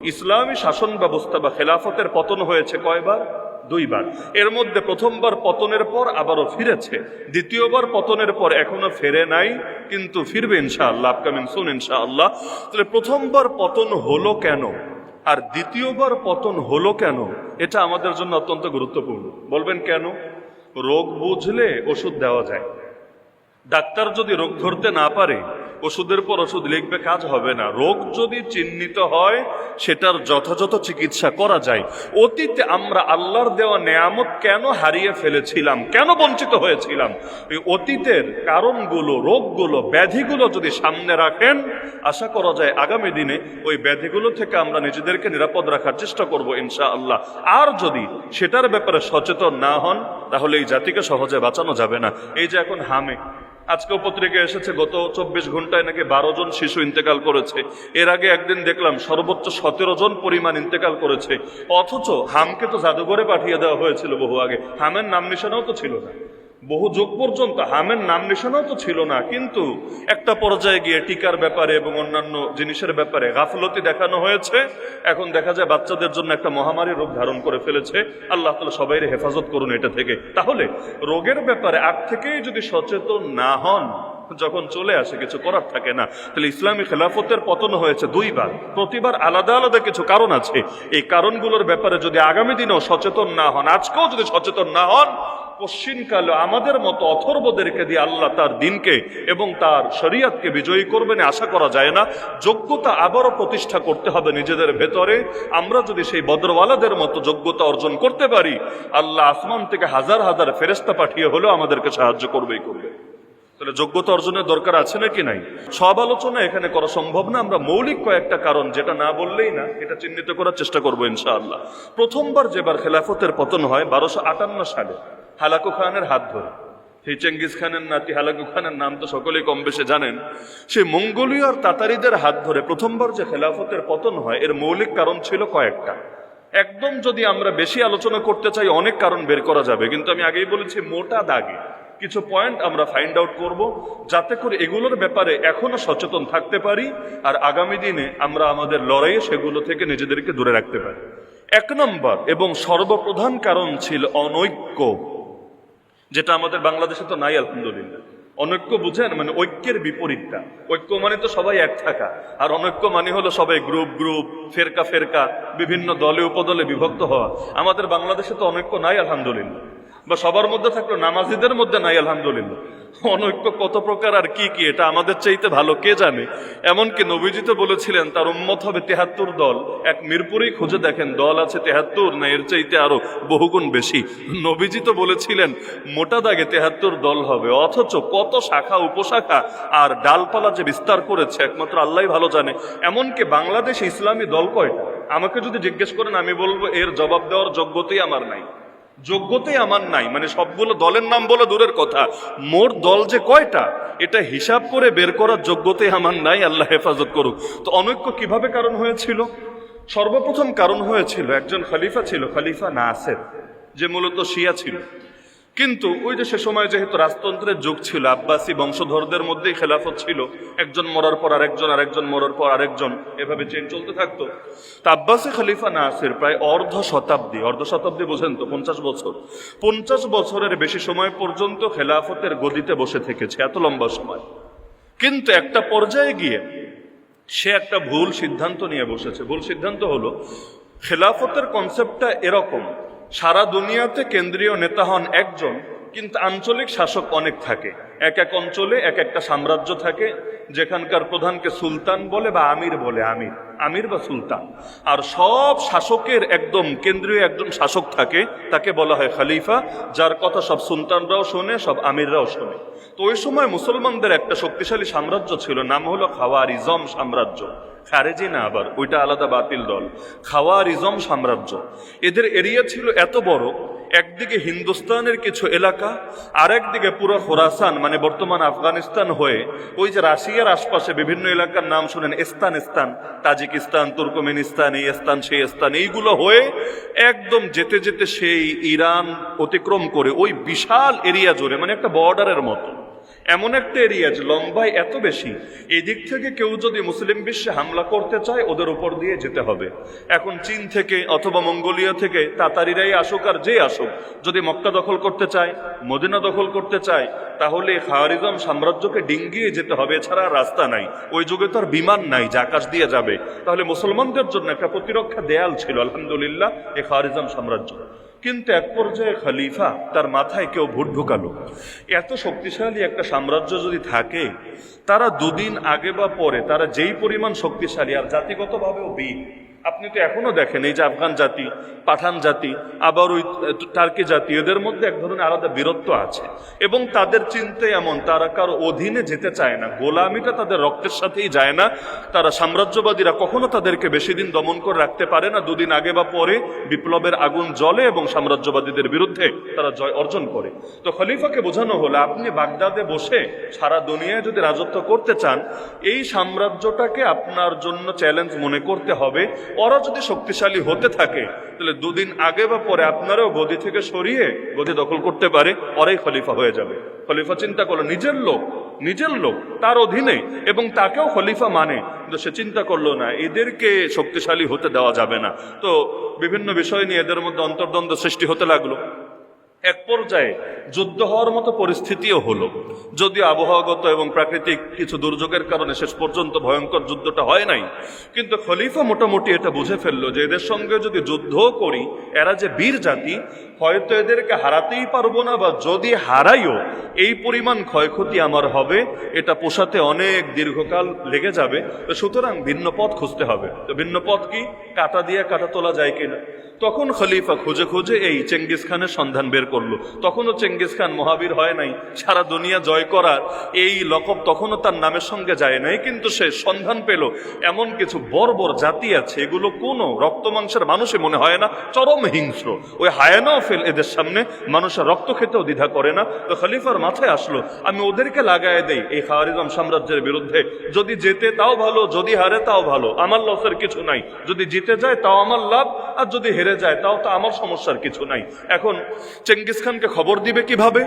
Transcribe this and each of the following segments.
ইসলামী শাসন ব্যবস্থা বা খেলাফতের পতন হয়েছে কয়বার? দুইবার। এর মধ্যে প্রথমবার পতনের পর আবারও ফিরেছে, দ্বিতীয়বার পতনের পর এখনো ফেরে নাই, কিন্তু ফিরবে ইনশাআল্লাহ, আপকামিং সুন ইনশাআল্লাহ। তাহলে প্রথমবার পতন হলো কেন আর দ্বিতীয়বার পতন হলো কেন, এটা আমাদের জন্য অত্যন্ত গুরুত্বপূর্ণ। বলবেন কেন? রোগ বুঝলে ওষুধ দেওয়া যায়। ডাক্তার যদি রোগ ধরতে না পারে ওষুধের পর ওষুধ লিখবে, কাজ হবে না। রোগ যদি চিহ্নিত হয় সেটার যথাযথ চিকিৎসা করা যায়। অতীতে আমরা আল্লাহর দেওয়া নেয়ামত কেন হারিয়ে ফেলেছিলাম, কেন বঞ্চিত হয়েছিলাম, এই অতীতের কারণগুলো, রোগগুলো, ব্যাধিগুলো যদি সামনে রাখেন, আশা করা যায় আগামী দিনে ওই ব্যাধিগুলো থেকে আমরা নিজেদেরকে নিরাপদ রাখার চেষ্টা করব ইনশাআল্লাহ। আর যদি সেটার ব্যাপারে সচেতন না হন তাহলে এই জাতিকে সহজে বাঁচানো যাবে না। এই যে এখন হামে, আজকেও পত্রিকায় এসেছে গত 24 ঘন্টায় নাকি 12 জন শিশু ইন্তেকাল করেছে। এর আগে একদিন দেখলাম সর্বোচ্চ 17 জন পরিমাণ ইন্তেকাল করেছে। অথচ হামকে তো জাদুঘরে পাঠিয়ে দেওয়া হয়েছিল বহু আগে, হামের নাম নিশানাও তো ছিল না, বহু যুগ পর্যন্ত হামের নাম নিশানাও তো ছিল না। কিন্তু একটা পর্যায়ে গিয়ে টিকার ব্যাপারে এবং অন্যান্য জিনিসের ব্যাপারে গাফলতি দেখানো হয়েছে। এখন দেখা যায় বাচ্চাদের জন্য একটা মহামারী রূপ ধারণ করে ফেলেছে। আল্লাহ তাআলা সবাইরে হেফাজত করুন এটা থেকে। তাহলে রোগের ব্যাপারে আগ থেকেই যদি সচেতন না হন, যখন চলে আসে কিছু করার থাকে না। তাহলে ইসলামী খেলাফতের পতন হয়েছে দুইবার, প্রতিবার আলাদা আলাদা কিছু কারণ আছে। এই কারণগুলোর ব্যাপারে যদি আগামী দিনেও সচেতন না হন, আজকেও যদি সচেতন না হন, পশ্চিমকালে আমাদের মতো অথর্বদেরকে দিয়ে আল্লাহ তার দিনকে এবং তার শরিয়তকে বিজয়ী করবেন আশা করা যায় না। যোগ্যতা আবারও প্রতিষ্ঠা করতে হবে নিজেদের ভেতরে। আমরা যদি সেই বদরওয়ালাদের মতো যোগ্যতা অর্জন করতে পারি, আল্লাহ আসমান থেকে হাজার হাজার ফেরেশতা পাঠিয়ে হলেও আমাদেরকে সাহায্য করবেই করবে। তাহলে যোগ্যতা অর্জনের দরকার আছে নাকি নাই? সব আলোচনা এখানে করা সম্ভব না। আমরা মৌলিক কয়েকটা কারণ, যেটা না বললেই না, এটা চিহ্নিত করার চেষ্টা করবো ইনশাআল্লাহ। প্রথমবার যেবার খেলাফতের পতন হয় 1258 সালে হালাকু খানের হাত ধরে। সেই চেঙ্গিস খানের নাতি হালাকু খানের নাম তো সকলেই কম বেশি জানেন। সেই মঙ্গোলীয় আর তাতারিদের হাত ধরে প্রথমবার যে খেলাফতের পতন হয়, এর মৌলিক কারণ ছিল কয়েকটা। একদম যদি আমরা বেশি আলোচনা করতে চাই অনেক কারণ বের করা যাবে, কিন্তু আমি আগেই বলেছি মোটা দাগে কিছু পয়েন্ট আমরা ফাইন্ড আউট করব, যাতে করে এগুলোর ব্যাপারে এখনো সচেতন থাকতে পারি আর আগামী দিনে আমরা আমাদের লড়াইয়ে সেগুলো থেকে নিজেদেরকে দূরে রাখতে পারি। 1 নম্বর এবং সর্বপ্রধান কারণ ছিল অনৈক্য, যেটা আমাদের বাংলাদেশে তো নাই আলহামদুলিল্লাহ। অনৈক্য বুঝেন মানে ঐক্যের বিপরীতটা। ঐক্য মানে তো সবাই এক থাকা, আর অনৈক্য মানে হলো সবাই গ্রুপ গ্রুপ, ফেরকা ফেরকা, বিভিন্ন দলে উপদলে বিভক্ত হওয়া। আমাদের বাংলাদেশে তো অনৈক্য নাই আলহামদুলিল্লাহ, বা সবার মধ্যে থাকলো নামাজিদের মধ্যে নাই আলহামদুলিল্লাহ। অনৈক্য কত প্রকার আর কি কি, এটা আমাদের চাইতে ভালো কে জানে। এমনকি নবীজি তো বলেছিলেন তার উম্মত হবে 73 দল। এক মিরপুরেই খুঁজে দেখেন দল আছে 73 না এর চাইতে আরো বহুগুণ বেশি। নবীজি তো বলেছিলেন মোটা দাগে 73 দল হবে, অথচ কত শাখা উপশাখা আর ডালপালা যে বিস্তার করেছে একমাত্র আল্লাহই ভালো জানে। এমনকি বাংলাদেশে ইসলামী দল কয়টা আমাকে যদি জিজ্ঞেস করেন, আমি বলবো এর জবাব দেওয়ার যোগ্যতাই আমার নাই, যোগ্যতাই আমার নাই। মানে সবগুলো দলের নাম বলে দূরের কথা, মোট দল যে কয়টা এটা হিসাব করে বের করার যোগ্যতাই আমার নাই, আল্লাহ হেফাজত করুক। তো অনৈক্য কিভাবে কারণ হয়েছিল? সর্বপ্রথম কারণ হয়েছিল একজন খলিফা ছিল, খলিফা নাসের, যে মূলত শিয়া ছিল। কিন্তু ওই যে সে সময় যেহেতু রাজতন্ত্রের যুগ ছিল, আব্বাসী বংশধরদের মধ্যেই খেলাফত ছিল, একজন মরার পর আরেকজন, আরেকজন মরার পর আরেকজন, এভাবে চেঞ্জ চলতে থাকতো। তা আব্বাসী খলিফা নাসির প্রায় অর্ধ শতাব্দী বোঝেন তো, 50 বছর, 50 বছরের বেশি সময় পর্যন্ত খেলাফতের গদিতে বসে থেকেছে, এত লম্বা সময়। কিন্তু একটা পর্যায়ে গিয়ে সে একটা ভুল সিদ্ধান্ত নিয়ে বসেছে। ভুল সিদ্ধান্ত হলো খেলাফতের কনসেপ্টটা এরকম, সারা দুনিয়াতে কেন্দ্রীয় নেতা হন একজন, কিন্তু আঞ্চলিক শাসক অনেক থাকে। এক এক অঞ্চলে এক একটা সাম্রাজ্য থাকে, যেখানকার প্রধানকে সুলতান বলে বা আমির বলে, আমির বা সুলতান। আর সব শাসকের একদম কেন্দ্রীয় একজন শাসক থাকে, তাকে বলা হয় খলিফা, যার কথা সব সুলতানরাও শোনে, সব আমিররাও শোনে। তো ওই সময় মুসলমানদের একটা শক্তিশালী সাম্রাজ্য ছিল, নাম হলো খাওয়ারিজম সাম্রাজ্য। খারেজি না, আবার ওইটা আলাদা বাতিল দল। খাওয়ারিজম সাম্রাজ্য, এদের এরিয়া ছিল এত বড়, একদিকে হিন্দুস্তানের কিছু এলাকা, আর একদিকে পুরো খোরাসান মানে বর্তমান আফগানিস্তান হয়ে ওই যে রাশিয়ার আশপাশে বিভিন্ন এলাকার নাম শুনেন, ইস্তান, তাজিকিস্তান, তুর্কমেনিস্তান, এই স্থান সেই স্থান, এইগুলো হয়ে একদম যেতে যেতে সেই ইরান অতিক্রম করে ওই বিশাল এরিয়া জুড়ে, মানে একটা বর্ডারের মতো এমন একটা এরিয়া যে লম্বায় এত বেশি, এই দিক থেকে কেউ যদি মুসলিম বিশ্বে হামলা করতে চায় ওদের উপর দিয়ে যেতে হবে। এখন চীন থেকে অথবা মঙ্গোলিয়া থেকে তাতারিরাই আসুক আর যে আসুক, যদি মক্কা দখল করতে চায়, মদিনা দখল করতে চায়, তাহলে খাওয়ারিজম সাম্রাজ্যকে ডিঙ্গিয়ে যেতে হবে, এছাড়া রাস্তা নাই। ওই যুগে তো আর বিমান নাই যে আকাশ দিয়ে যাবে। তাহলে মুসলমানদের জন্য একটা প্রতিরক্ষা দেয়াল ছিল আলহামদুলিল্লাহ এই খাওয়ারিজম সাম্রাজ্য। কিন্তু এক পর্যায়ে খলিফা তার মাথায় কেউ ভোট ঢুকালো, এত শক্তিশালী একটা সাম্রাজ্য যদি থাকে, তারা দুদিন আগে বা পরে তারা যেই পরিমাণ শক্তিশালী আর জাতিগতভাবেও বীর, আপনি তো এখনো দেখেন এই যে আফগান জাতি, পাঠান জাতি, আবার ওই টার্কি জাতি, এদের মধ্যে এক ধরনের আলাদা বীরত্ব আছে এবং তাদের চিন্তা এমন, তারা কারো অধীনে যেতে চায় না, গোলামিটা তাদের রক্তের সাথেই যায় না। তারা সাম্রাজ্যবাদীরা কখনো তাদেরকে বেশি দিন দমন করে রাখতে পারে না, দুদিন আগে বা পরে বিপ্লবের আগুন জ্বলে এবং সাম্রাজ্যবাদীদের বিরুদ্ধে তারা জয় অর্জন করে। তো খলিফাকে বোঝানো হলো, আপনি বাগদাদে বসে সারা দুনিয়ায় যদি রাজত্ব করতে চান, এই সাম্রাজ্যটাকে আপনার জন্য চ্যালেঞ্জ মনে করতে হবে। ওরা যদি শক্তিশালী হতে থাকে তাহলে দুদিন আগে বা পরে আপনারাও গদি থেকে সরিয়ে গদি দখল করতে পারে, ওরাই খলিফা হয়ে যাবে। খলিফা চিন্তা করলো নিজের লোক তার অধীনে এবং তাকেও খলিফা মানে, কিন্তু সে চিন্তা করলো না এদেরকে শক্তিশালী হতে দেওয়া যাবে না। তো বিভিন্ন বিষয় নিয়ে এদের মধ্যে অন্তর্দ্বন্দ্ব সৃষ্টি হতে লাগলো। এক পর্যায়ে যুদ্ধ হওয়ার মতো পরিস্থিতিও হলো, যদিও আবহাওয়াগত এবং প্রাকৃতিক কিছু দুর্যোগের কারণে শেষ পর্যন্ত ভয়ঙ্কর যুদ্ধটা হয় নাই। কিন্তু খলিফা মোটামুটি এটা বুঝে ফেললো যে এদের সঙ্গে যদি যুদ্ধ করি, এরা যে বীর জাতি, হয়তো এদেরকে হারাতেই পারবো না, বা যদি হারাইও এই পরিমাণ ক্ষয়ক্ষতি আমার হবে, এটা পোষাতে অনেক দীর্ঘকাল লেগে যাবে। তো সুতরাং ভিন্ন পথ খুঁজতে হবে। তো ভিন্ন পথ কি? কাটা দিয়ে কাটা তোলা যায় কিনা। তখন খলিফা খুঁজে খুঁজে এই চেঙ্গিস খানের সন্ধান বের করলো। তখনও চেঙ্গিস খান মহাবীর হয় নাই, সারা দুনিয়া জয় করার এই লকব তখনও তার নামের সঙ্গে যায় নাই, কিন্তু সে সন্ধান পেল এমন কিছু বর্বর জাতি আছে, এগুলো কোনো রক্ত মাংসের মানুষই মনে হয় না, চরম হিংস্র। ওই হায়ানাও ফেল এদের সামনে মানুষের রক্ত খেতেও দ্বিধা করে না। তো খলিফার মাথায় আসলো, আমি ওদেরকে লাগায় দেই এই খাওয়ারিজম সাম্রাজ্যের বিরুদ্ধে। যদি জেতে তাও ভালো, যদি হারে তাও ভালো, আমার লসের কিছু নাই। যদি জিতে যায় তাও আমার লাভ, আর যদি হেরে যায় তাও তো আমার সমস্যার কিছু নাই। এখন চেঙ্গিস খানকে খবর দিবে কিভাবে?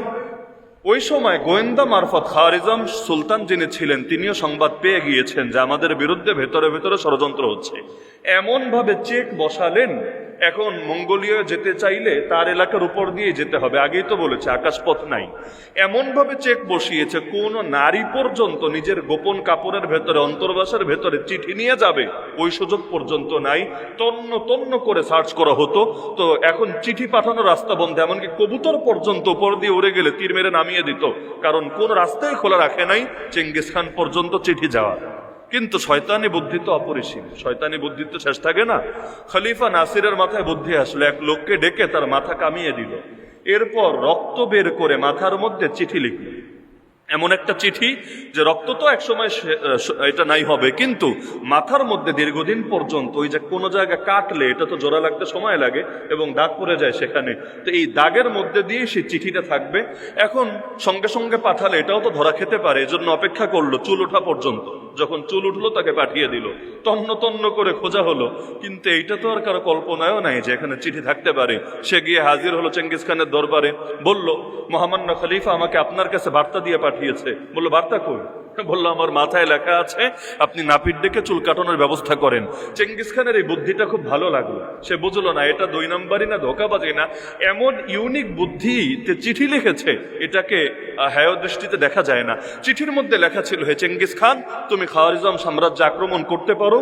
ওই সময় গোয়েন্দা মারফত খাওয়ারিজম সুলতান যিনি ছিলেন তিনিও সংবাদ পেয়ে গিয়েছেন যে আমাদের বিরুদ্ধে ভেতরে ভেতরে ষড়যন্ত্র হচ্ছে। এমন ভাবে চেক বসালেন, এখন মঙ্গোলিয়া যেতে চাইলে তার এলাকার উপর দিয়ে যেতে হবে, আগেই তো বলেছে আকাশপথ নাই। এমন ভাবে চেক বসিয়েছে, কোন নারী পর্যন্ত নিজের গোপন কাপড়ের ভেতরে, অন্তর্বাসের ভেতরে চিঠি নিয়ে যাবে ওই সুযোগ পর্যন্ত নাই। তন্ন তন্ন করে সার্চ করা হতো। তো এখন চিঠি পাঠানোর রাস্তা বন্ধ, এমনকি কবুতর পর্যন্ত উপর দিয়ে উড়ে গেলে তীর মেরে নামিয়ে দিত, কারণ কোন রাস্তায় খোলা রাখে নাই চেঙ্গিস খান পর্যন্ত চিঠি যাওয়া। কিন্তু শয়তানি বুদ্ধি তো অপরিসীম, শয়তানি বুদ্ধি তো শেষ থাকে না। খলিফা নাসিরের মাথায় বুদ্ধি আসলো, এক লোককে ডেকে তার মাথা কামিয়ে দিল, এরপর রক্ত বের করে মাথার মধ্যে চিঠি লিখল। এমন একটা চিঠি যে রক্ত তো একসময় এটা নাই হবে, কিন্তু মাথার মধ্যে দীর্ঘদিন পর্যন্ত ওই যে কোনো জায়গায় কাটলে এটা তো জোড়া লাগতে সময় লাগে এবং দাগ পড়ে যায় সেখানে, তো এই দাগের মধ্যে দিয়ে সেই চিঠিটা থাকবে। এখন সঙ্গে সঙ্গে পাঠালে এটাও তো ধরা খেতে পারে, এজন্য অপেক্ষা করলো চুল ওঠা পর্যন্ত। যখন চুল উঠলো তাকে পাঠিয়ে দিল, তন্ন তন্ন করে খোঁজা হলো, কিন্তু এইটা তো আর কারো কল্পনায়ও নাই যে এখানে চিঠি থাকতে পারে। সে গিয়ে হাজির হলো চেঙ্গিস খানের দরবারে, বলল মহামান্য খলিফা আমাকে আপনার কাছে বার্তা দিয়ে পাঠিয়েছে। বললো বার্তা কই? বললো আমার মাথায় লেখা আছে আপনি নাপিত ডেকে চুল কাটানোর ব্যবস্থা করেন। চেঙ্গিস খানের এই বুদ্ধিটা খুব ভালো লাগলো। সে বুঝলো না এটা 2 নম্বরই না ধোঁকাবাজি না, এমন ইউনিক বুদ্ধিতে চিঠি লিখেছে, এটাকে হেয় দৃষ্টিতে দেখা যায় না। চিঠির মধ্যে লেখা ছিল, হে চেঙ্গিস খান, তুমি খাওয়ারিজম সাম্রাজ্য আক্রমণ করতে পারো,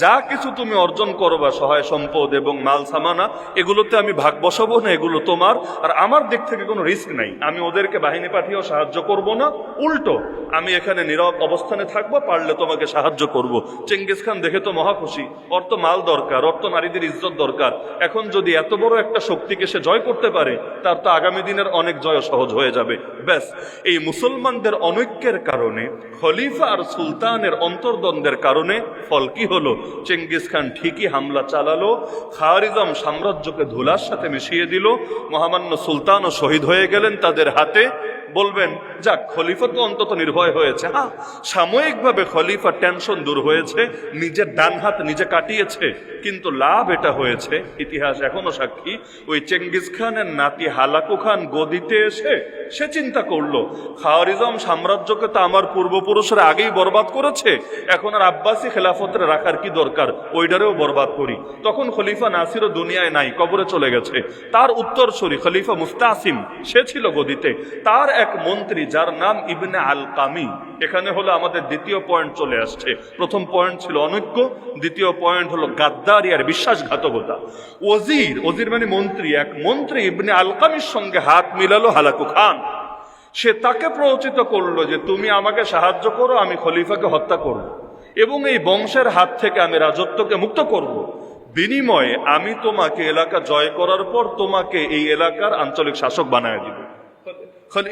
যা কিছু তুমি অর্জন করবা সহায় সম্পদ এবং মাল সামানা, এগুলোতে আমি ভাগ বসাবো না, এগুলো তোমার। আর আমার দিক থেকে কোনো রিস্ক নাই, আমি ওদেরকে বাহিনী পাঠিয়েও সাহায্য করব না, উল্টো আমি এখানে নীরব অবস্থানে থাকবো, পারলে তোমাকে সাহায্য করব। চেঙ্গিস খান দেখে তো মহা খুশি, ওর তো মাল দরকার, ওর তো নারীদের ইজ্জত দরকার। এখন যদি এত বড় একটা শক্তিকে সে জয় করতে পারে, তার তো আগামী দিনের অনেক জয় সহজ হয়ে যাবে। ব্যাস, এই মুসলমানদের অনৈক্যের কারণে, খলিফা আর সুলতানের অন্তর্দ্বন্দ্বের কারণে ফল কি হলো? চেঙ্গিস খান ঠিকই হামলা চালালো, খাওয়ারিজম সাম্রাজ্যকে ধুলার সাথে মিশিয়ে দিল, মহামান্য সুলতানও শহীদ হয়ে গেলেন তাদের হাতে। বলবেন যাক খলিফা তো অন্তত নির্ভয় হয়েছে। হ্যাঁ, সাময়িকভাবে খলিফা টেনশন দূর হয়েছে, নিজের ডান হাত নিজে কাটিয়েছে, কিন্তু লাভ এটা হয়েছে, ইতিহাস এখনো সাক্ষী, ওই চেঙ্গিস খানের নাতি হালাকু খান গদিতে এসে সে চিন্তা করলো খাওয়ারিজম সাম্রাজ্যকে তো আমার পূর্বপুরুষরা আগেই বরবাদ করেছে, এখন আর আব্বাসী খেলাফতের রাখার কি দরকার, ওইটারেও বরবাদ করি। তখন খলিফা নাসিরও দুনিয়ায় নাই, কবরে চলে গেছে। তার উত্তরসূরি খলিফা মুস্তাসিম সে ছিল গদিতে। তার এক মন্ত্রী যার নাম ইবনে আলকামি। এখানে হলো আমাদের দ্বিতীয় পয়েন্ট চলে আসছে। প্রথম পয়েন্ট ছিল অনৈক্য, দ্বিতীয় পয়েন্ট হলো গাদ্দারি আর বিশ্বাসঘাতকতা। ওজির মানে মন্ত্রী, এক মন্ত্রী ইবনে আলকামির সঙ্গে হাত মিলালো হালাকু খান। সে তাকে প্ররোচিত করলো যে তুমি আমাকে সাহায্য করো, আমি খলিফাকে হত্যা করব এবং এই বংশের হাত থেকে আমি রাজত্বকে মুক্ত করব। বিনিময়ে আমি তোমাকে এলাকা জয় করার পর তোমাকে এই এলাকার আঞ্চলিক শাসক বানায় দিব।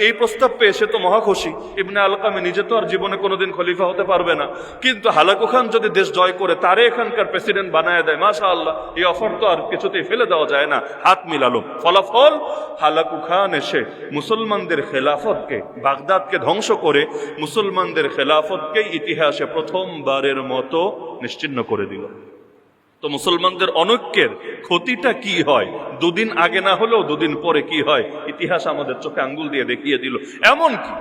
এই প্রস্তাব পেয়ে সে তো মহা খুশি। ইবনে আলকামি নিজে তো আর জীবনে কোনোদিন খলিফা হতে পারবে না, কিন্তু হালাকু খান যদি দেশ জয় করে তারে এখানকার প্রেসিডেন্ট বানায় দেয়, মাশাআল্লাহ, এই অফার তো আর কিছুতেই ফেলে দেওয়া যায় না। হাত মিলালো, ফলাফল হালাকু খান এসে মুসলমানদের খেলাফতকে, বাগদাদকে ধ্বংস করে মুসলমানদের খেলাফতকে ইতিহাসে প্রথমবারের মতো নিশ্চিহ্ন করে দিল। তো মুসলমানদের অনৈক্যের ক্ষতিটা কি হয়, দুদিন আগে না হলেও দুদিন পরে কি হয়, ইতিহাস আমাদের চোখে আঙ্গুল দিয়ে দেখিয়ে দিল। এমনকি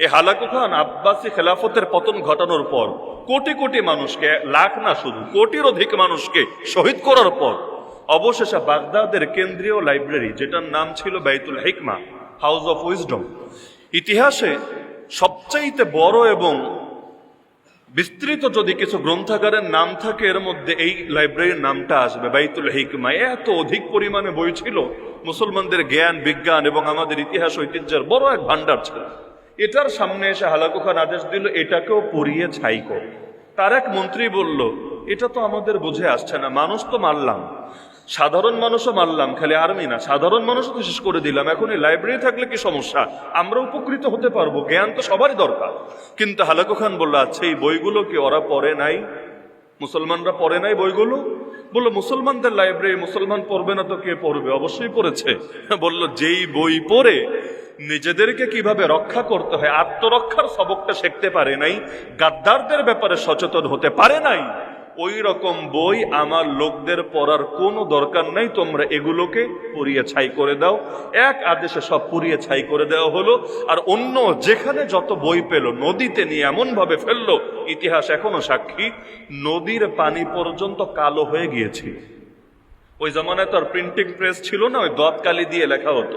এই হালাকু খান আব্বাসী খেলাফতের পতন ঘটানোর পর কোটি কোটি মানুষকে, লাখ না শুধু কোটির অধিক মানুষকে শহীদ করার পর অবশেষে বাগদাদের কেন্দ্রীয় লাইব্রেরি, যেটার নাম ছিল বাইতুল হিকমা, হাউস অফ উইজডম, ইতিহাসে সবচাইতে বড় এবং বিস্তৃত যদি কিছু গ্রন্থাগারের নাম থাকে এর মধ্যে এই লাইব্রেরির নামটা আসবে, বাইতুল হিকমা। এত অধিক পরিমাণে বই ছিল, মুসলমানদের জ্ঞান বিজ্ঞান এবং আমাদের ইতিহাস ঐতিহ্যের বড় এক ভান্ডার ছিল। এটার সামনে এসে হালাকু খান আদেশ দিল এটাকেও পুড়িয়ে ছাই কর। তার এক মন্ত্রী বলল এটা তো আমাদের বুঝে আসছে না, মানুষ তো মারলাম, সাধারণ মানুষও মারলাম, খালি আর্মি না, সাধারণ মানুষও তো শেষ করে দিলাম, এখন এই লাইব্রেরি থাকলে কি সমস্যা, আমরা উপকৃত হতে পারবো, জ্ঞান তো সবারই দরকার। কিন্তু হালাকু খান বলল আচ্ছা এই বইগুলো কি ওরা পড়ে নাই, মুসলমানরা পড়ে নাই বইগুলো? বললো মুসলমানদের লাইব্রেরি, মুসলমান পড়বে না তো কে পড়বে, অবশ্যই পড়েছে। বলল যেই বই পড়ে নিজেদেরকে কিভাবে রক্ষা করতে হয়, আত্মরক্ষার সবকটা শিখতে পারে নাই, গাদ্দারদের ব্যাপারে সচেতন হতে পারে নাই, ওই রকম বই আমার লোকদের পড়ার কোনো দরকার নাই, তোমরা এগুলোকে পুড়িয়ে ছাই করে দাও। এক আদেশে সব পুড়িয়ে ছাই করে দেওয়া হলো। আর অন্য যেখানে যত বই পেল নদীতে নিয়ে এমন ভাবে ফেললো, ইতিহাস এখনো সাক্ষী, নদীর পানি পর্যন্ত কালো হয়ে গিয়েছিল। ওই জামানায় তো আর প্রিন্টিং প্রেস ছিল না, ওই দত কালি দিয়ে লেখা হতো।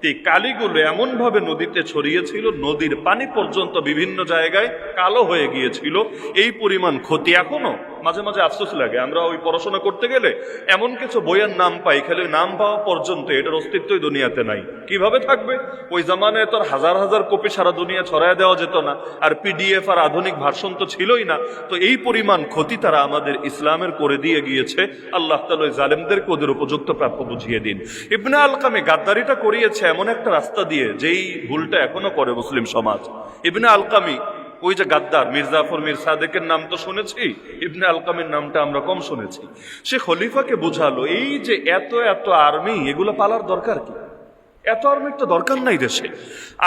এই কালিগুলো এমন ভাবে নদীতে ছড়িয়েছিল, নদীর পানি পর্যন্ত বিভিন্ন জায়গায় কালো হয়ে গিয়েছিল। এই পরিমাণ ক্ষতি এখনো মাঝে মাঝে আফসোস লাগে, আমরা ওই পড়াশোনা করতে গেলে এমন কিছু বইয়ের নাম পাই, খালি নাম পাওয়া পর্যন্ত এটার অস্তিত্বই দুনিয়াতে নাই। কিভাবে থাকবে? ওই জামানায় তো আর হাজার হাজার কপি সারা দুনিয়া ছড়ায় দেওয়া যেত না, আর পিডিএফ আর আধুনিক ভার্সন তো ছিলই না। তো এই পরিমাণ ক্ষতি তারা আমাদের ইসলামের করে দিয়ে গিয়েছে। আল্লাহ তাআলা ওই জালেমদের ওদের উপযুক্ত প্রাপ্য বুঝিয়ে দিন। ইবনে আলকামি গাদ্দারিটা করিয়েছে এমন একটা রাস্তা দিয়ে, যেই ভুলটা এখনো করে মুসলিম সমাজ। ইবনে আলকামি ওই যে গাদ্দার, মীর জাফর মীর সাদেকের নাম তো শুনেছি, ইবনে আলকামির নামটা আমরা কম শুনেছি। সে খলিফাকে বুঝালো এই যে এত এত আর্মি, এগুলো পালার দরকার কি, এত আর্মির তো দরকার নাই দেশে।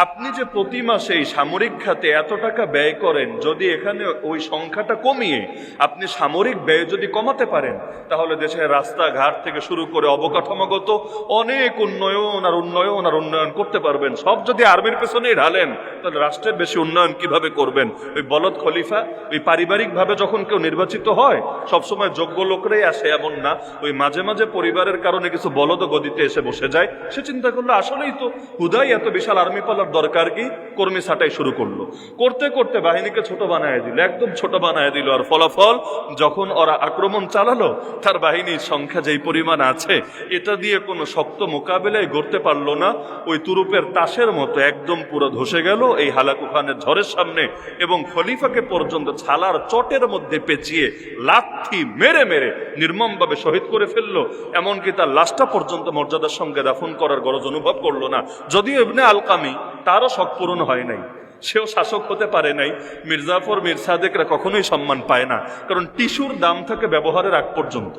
আপনি যে প্রতি মাসে এই সামরিক খাতে এত টাকা ব্যয় করেন, যদি এখানে ওই সংখ্যাটা কমিয়ে আপনি সামরিক ব্যয় যদি কমাতে পারেন, তাহলে দেশের রাস্তাঘাট থেকে শুরু করে অবকাঠামোগত অনেক উন্নয়ন আর উন্নয়ন আর উন্নয়ন করতে পারবেন। সব যদি আর্মির পেছনেই ঢালেন, তাহলে রাষ্ট্রের বেশি উন্নয়ন কিভাবে করবেন? ওই বলদ খলিফা, ওই পারিবারিকভাবে যখন কেউ নির্বাচিত হয়, সবসময় যোগ্য লোকরাই আসে এমন না, ওই মাঝে মাঝে পরিবারের কারণে কিছু বলদ গদিতে এসে বসে যায়। সে চিন্তা করলো আসলেই তো হুদাই এত বিশাল আর্মি পালার দরকার কি, কর্মী ছাঁটাই শুরু করলো। করতে করতে বাহিনীকে ছোট বানায় দিল, একদম ছোট বানায় দিল। আর ফলাফল যখন ওরা আক্রমণ চালালো, তার বাহিনীর সংখ্যা যেই পরিমাণ আছে, এটা দিয়ে কোনো শক্ত মোকাবেলায় গড়তে পারলো না। ওই তুরুপের তাসের মতো একদম পুরো ধসে গেল এই হালাকু খানের ঝড়ের সামনে, এবং খলিফাকে পর্যন্ত ছালার চটের মধ্যে পেঁচিয়ে লাথি মেরে মেরে নির্মমভাবে শহীদ করে ফেললো। এমনকি তার লাশটা পর্যন্ত মর্যাদার সঙ্গে দাফন করার গরজ অনুভব করলো না। যদিও ইবনে আলকামি, তারও শখ পূরণ হয় নাই, সেও শাসক হতে পারে নাই। মীর জাফর মীর সাদেকরা কখনোই সম্মান পায় না, কারণ টিস্যুর দাম থাকে ব্যবহারের আগ পর্যন্ত।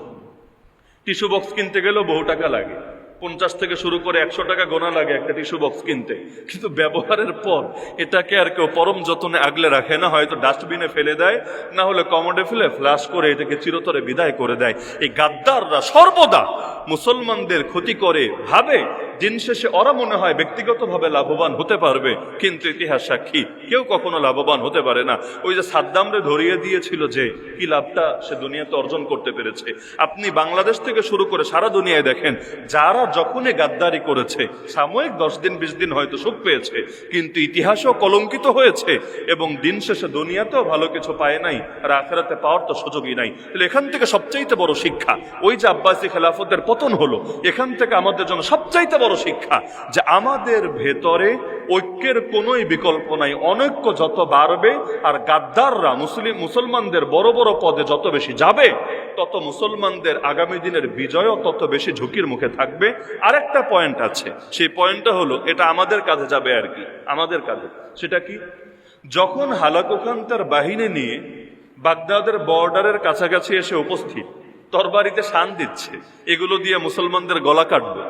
টিস্যু বক্স কিনতে গেলেও বহু টাকা লাগে, 50 থেকে শুরু করে 100 টাকা গোনা লাগে একটা টিস্যু বক্স কিনতে, কিন্তু ব্যবহারের পর এটাকে আর কেউ পরম যত্নে আগলে রাখে না, হয়তো ডাস্টবিনে ফেলে দেয়, না হলে কমোডে ফেলে ফ্লাশ করে এটাকে চিরতরে বিদায় করে দেয়। এই গাদ্দাররা সর্বদা মুসলমানদের ক্ষতি করে, ভাবে দিন শেষে ওরা মনে হয় ব্যক্তিগতভাবে লাভবান হতে পারবে, কিন্তু ইতিহাস সাক্ষী কেউ কখনো লাভবান হতে পারে না। ওই যে সাদ্দামরে ধরিয়ে দিয়েছিল যে কি লাভটা সে দুনিয়াতে অর্জন করতে পেরেছে। আপনি বাংলাদেশ থেকে শুরু করে সারা দুনিয়ায় দেখেন, যারা যখনই গাদ্দারি করেছে সাময়িক 10 দিন 20 দিন হয়তো সুখ পেয়েছে, কিন্তু ইতিহাসও কলঙ্কিত হয়েছে এবং দিন শেষে দুনিয়াতেও ভালো কিছু পায় নাই, আর আখিরাতে পাওয়ার তো সুযোগই নাই। তাহলে এখান থেকে সবচাইতে বড় শিক্ষা, ওই যে আব্বাসী খেলাফতের পতন হলো, এখান থেকে আমাদের জন্য সবচাইতে বড় শিক্ষা যে আমাদের ভেতরে ঐক্যের কোনোই বিকল্প নাই। অনৈক্য যত বাড়বে আর গাদ্দাররা মুসলমানদের বড় বড় পদে যত বেশি যাবে, তত মুসলমানদের আগামী দিনের বিজয়ও তত বেশি ঝুঁকির মুখে থাকবে। আরেকটা পয়েন্ট আছে, সেই পয়েন্টটা হলো এটা আমাদের কাজে যাবে আর কি, আমাদের কাজে। সেটা কি, যখন হালাকু খান তার বাহিনী নিয়ে বাগদাদের বর্ডারের কাছাকাছি এসে উপস্থিত, তরবারিতে শান দিচ্ছে, এগুলো দিয়ে মুসলমানদের গলা কাটবে,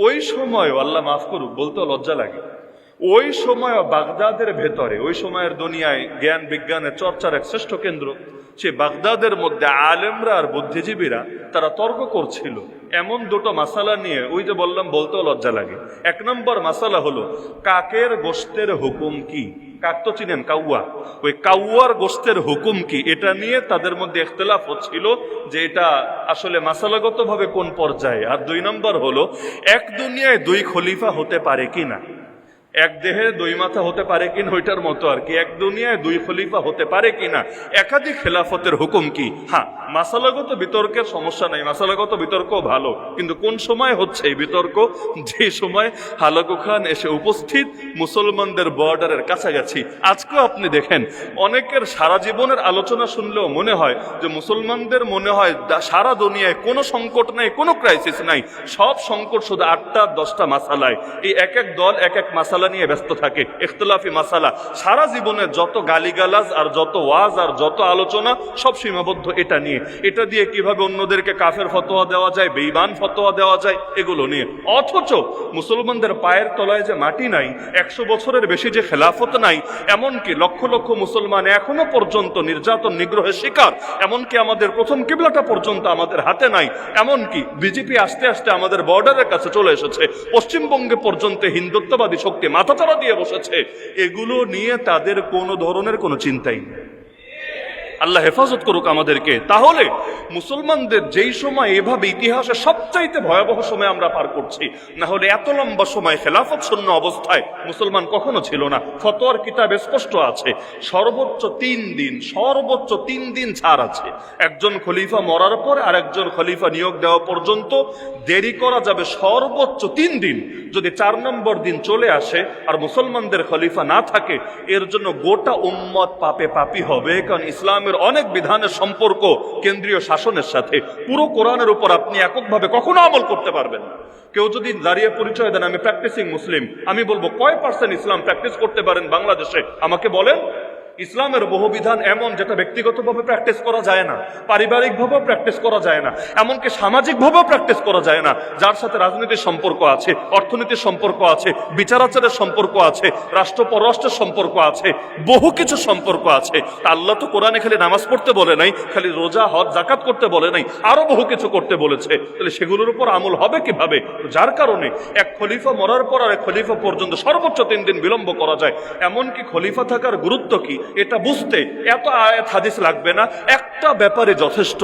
ওই সময় আল্লাহ মাফ করুক বলতেও লজ্জা লাগে, ওই সময় বাগদাদের ভেতরে, ওই সময়ের দুনিয়ায় জ্ঞান বিজ্ঞানের চর্চার এক শ্রেষ্ঠ কেন্দ্র, সে বাগদাদের মধ্যে আলেমরা আর বুদ্ধিজীবীরা তারা তর্ক করছিল এমন দুটো মাসালা নিয়ে। ওই যে বললাম বলতেও লজ্জা লাগে। 1 নম্বর মাসালা হলো কাকের গোশতের হুকুম কি। কাক তো চিনেন, কাউয়া, ওই কাউয়ার গোশতের হুকুম কি, এটা নিয়ে তাদের মধ্যে ইখতিলাফ হচ্ছিল যে এটা আসলে মাসালাগত ভাবে কোন পর্যায়ে। আর 2 নম্বর হলো এক দুনিয়ায় 2 খলিফা হতে পারে কিনা, এক দেহে 2 মাথা হতে পারে কিনা, ওইটার মতো আর কি, এক দুনিয়ায় 2 খলিফা হতে পারে কিনা, একাধিক খেলাফতের হুকুম কি। হ্যাঁ, মাসালাগত বিতর্কের সমস্যা নাই, মাসালাগত বিতর্ক ভালো, কিন্তু কোন সময় হচ্ছে এই বিতর্ক, যে সময় হালাকু খান এসে উপস্থিত মুসলমানদের বর্ডারের কাছাকাছি। আজকেও আপনি দেখেন অনেকের সারা জীবনের আলোচনা শুনলেও মনে হয় যে মুসলমানদের মনে হয় সারা দুনিয়ায় কোনো সংকট নাই, কোনো ক্রাইসিস নাই, সব সংকট শুধু 8টা 10টা মাসালায়। এই এক এক দল এক এক মাসালা নিয়ে ব্যস্ত থাকে, ইখতিলাফি মাসালা। সারা জীবনে যত গালিগালাজ আর যত ওয়াজ আর যত আলোচনা সব সীমাবদ্ধ এটা নিয়ে, এটা দিয়ে কিভাবে অন্যদেরকে কাফের ফতোয়া দেওয়া যায়, বেঈমান ফতোয়া দেওয়া যায়, এগুলো নিয়ে। অথচ মুসলমানদের পায়ের তলায় যে মাটি নাই, 100 বছরের বেশি যে খেলাফত নাই, এমনকি লক্ষ লক্ষ মুসলমান এখনো পর্যন্ত নির্যাতন নিগ্রহের শিকার, এমনকি আমাদের প্রথম কিবলাটা পর্যন্ত আমাদের হাতে নাই, এমনকি বিজেপি আস্তে আস্তে আমাদের বর্ডারের কাছে চলে এসেছে, পশ্চিমবঙ্গে পর্যন্ত হিন্দুত্ববাদী শক্তি মাথাচাড়া দিয়ে বসেছে, এগুলো নিয়ে তাদের কোনো ধরনের কোনো চিন্তাই নেই। আল্লাহ হেফাজত করুক আমাদেরকে। তাহলে মুসলমানদের যেই সময় এভাবে ইতিহাসে সবচাইতে ভয়াবহ সময় আমরা পার করছি, না হলে এত লম্বা সময় খেলাফত শূন্য অবস্থায় মুসলমান কখনো ছিল না। ফতোয়ার কিতাবে স্পষ্ট আছে সর্বোচ্চ 3 দিন, সর্বোচ্চ 3 দিন ছাড় আছে। একজন খলিফা মরার পর আর একজন খলিফা নিয়োগ দেওয়া পর্যন্ত দেরি করা যাবে সর্বোচ্চ 3 দিন। যদি 4 নম্বর দিন চলে আসে আর মুসলমানদের খলিফা না থাকে, এর জন্য গোটা উম্মত পাপে পাপী হবে। কারণ ইসলামের অনেক বিধানের সম্পর্ক কেন্দ্রীয় শাসনের সাথে। পুরো কোরআনের উপর আপনি এককভাবে কখনো আমল করতে পারবেন না। কেউ যদি দাঁড়িয়ে পরিচয় দেন আমি প্র্যাকটিসিং মুসলিম, আমি বলবো কয় পার্সেন্ট ইসলাম প্র্যাকটিস করতে পারেন বাংলাদেশে, আমাকে বলেন। ইসলামের বহু বিধান এমন যেটা ব্যক্তিগতভাবে প্র্যাকটিস করা যায় না, পারিবারিকভাবেও প্র্যাকটিস করা যায় না, এমনকি সামাজিকভাবেও প্র্যাকটিস করা যায় না, যার সাথে রাজনীতির সম্পর্ক আছে, অর্থনীতির সম্পর্ক আছে, বিচারাচারের সম্পর্ক আছে, রাষ্ট্র পররাষ্ট্রের সম্পর্ক আছে, বহু কিছু সম্পর্ক আছে। আল্লাহ তো কোরআনে খালি নামাজ পড়তে বলে নাই, খালি রোজা হজ জাকাত করতে বলে নাই, আরো বহু কিছু করতে বলেছে। তাহলে সেগুলোর উপর আমল হবে কিভাবে? যার কারণে এক খলিফা মরার পর আর এক খলিফা পর্যন্ত সর্বোচ্চ 3 দিন বিলম্ব করা যায়। এমনকি খলিফা থাকার গুরুত্ব কি এটা বুঝতে এত আয়াত হাদিস লাগবে না, একটা ব্যাপারে যথেষ্ট।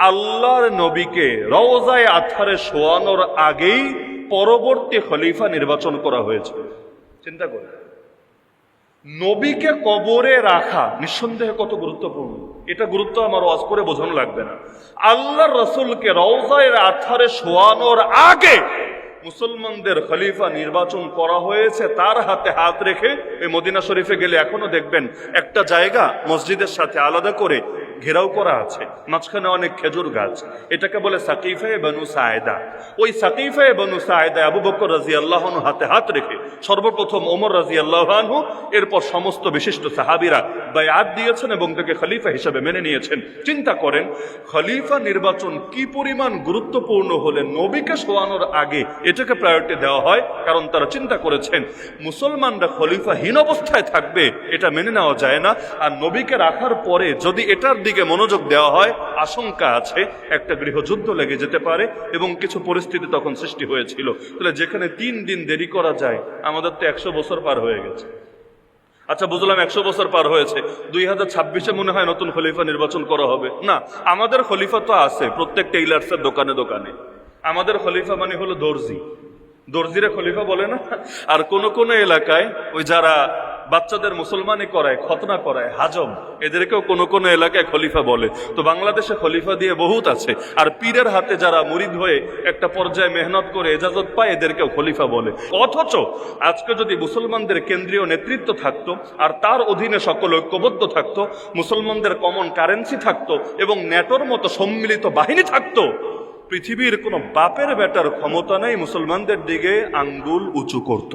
আল্লাহর নবীকে রওজায়ে আতহারে শোয়ানোর আগেই পরবর্তী খলিফা নির্বাচন করা হয়েছে। চিন্তা করে, নবীকে কবরে রাখা নিঃসন্দেহে কত গুরুত্বপূর্ণ, এটা গুরুত্ব আমার ওয়াজ করে বোঝানো লাগবে না। আল্লাহর রাসূলকে রওজায়ে আতহারে শোয়ানোর আগে মুসলমানদের খলিফা নির্বাচন করা হয়েছে তার হাতে হাত রেখে। এই মদিনা শরীফে গেলে এখনো দেখবেন একটা জায়গা মসজিদের সাথে আলাদা করে ঘেরাও করা আছে, মাঝখানে অনেক খেজুর গাছ, এটাকে বলে সাকিফায়ে বনু সায়েদা। ওই সাকিফায়ে বনু সায়েদা আবু বকর রাদিয়াল্লাহু আনহু হাতে হাত রেখে সর্বপ্রথম ওমর রাদিয়াল্লাহু আনহু, এরপর সমস্ত বিশিষ্ট সাহাবীরা বায়াত দিয়েছেন এবং তাকে খলিফা হিসেবে মেনে নিয়েছেন। চিন্তা করেন খলিফা নির্বাচন কি পরিমাণ গুরুত্বপূর্ণ হলে নবীকে শোয়ানোর আগে এটাকে প্রায়োরিটি দেওয়া হয়, কারণ তারা চিন্তা করেছেন মুসলমানরা খলিফাহীন অবস্থায় থাকবে এটা মেনে নেওয়া যায় না, আর নবীকে রাখার পরে যদি এটার দিকে মনোযোগ দেওয়া হয় আশঙ্কা আছে একটা গৃহযুদ্ধ লেগে যেতে পারে, এবং কিছু পরিস্থিতি তখন সৃষ্টি হয়েছিল। তাহলে যেখানে 3 দিন দেরি করা যায়, আমাদের তো 100 বছর পার হয়ে গেছে। আচ্ছা বুঝলাম 100 বছর পার হয়েছে, 2026-এ মনে হয় নতুন খলিফা নির্বাচন করা হবে না। আমাদের খলিফা তো আছে প্রত্যেক টেইলার্সের দোকানে দোকানে। আমাদের খলিফা মানে হলো দর্জি, দর্জিরে খলিফা বলে না। আর কোন কোন এলাকায় ওই যারা বাচ্চাদের মুসলমানি করায়, খতনা করায়, হাজম, এদেরকেও কোন কোন এলাকায় খলিফা বলে। তো বাংলাদেশে খলিফা দিয়ে বহুত আছে। আর পীরের হাতে যারা মুরিদ হয়ে একটা পর্যায়ে মেহনত করে এজাজত পায়, এদেরকেও খলিফা বলে। অথচ আজকে যদি মুসলমানদের কেন্দ্রীয় নেতৃত্ব থাকতো আর তার অধীনে সকল ঐক্যবদ্ধ থাকতো, মুসলমানদের কমন কারেন্সি থাকতো এবং ন্যাটোর মতো সম্মিলিত বাহিনী থাকতো, পৃথিবীর কোন বাপের বেটার ক্ষমতা নেই মুসলমানদের দিকে আঙ্গুল উঁচু করত।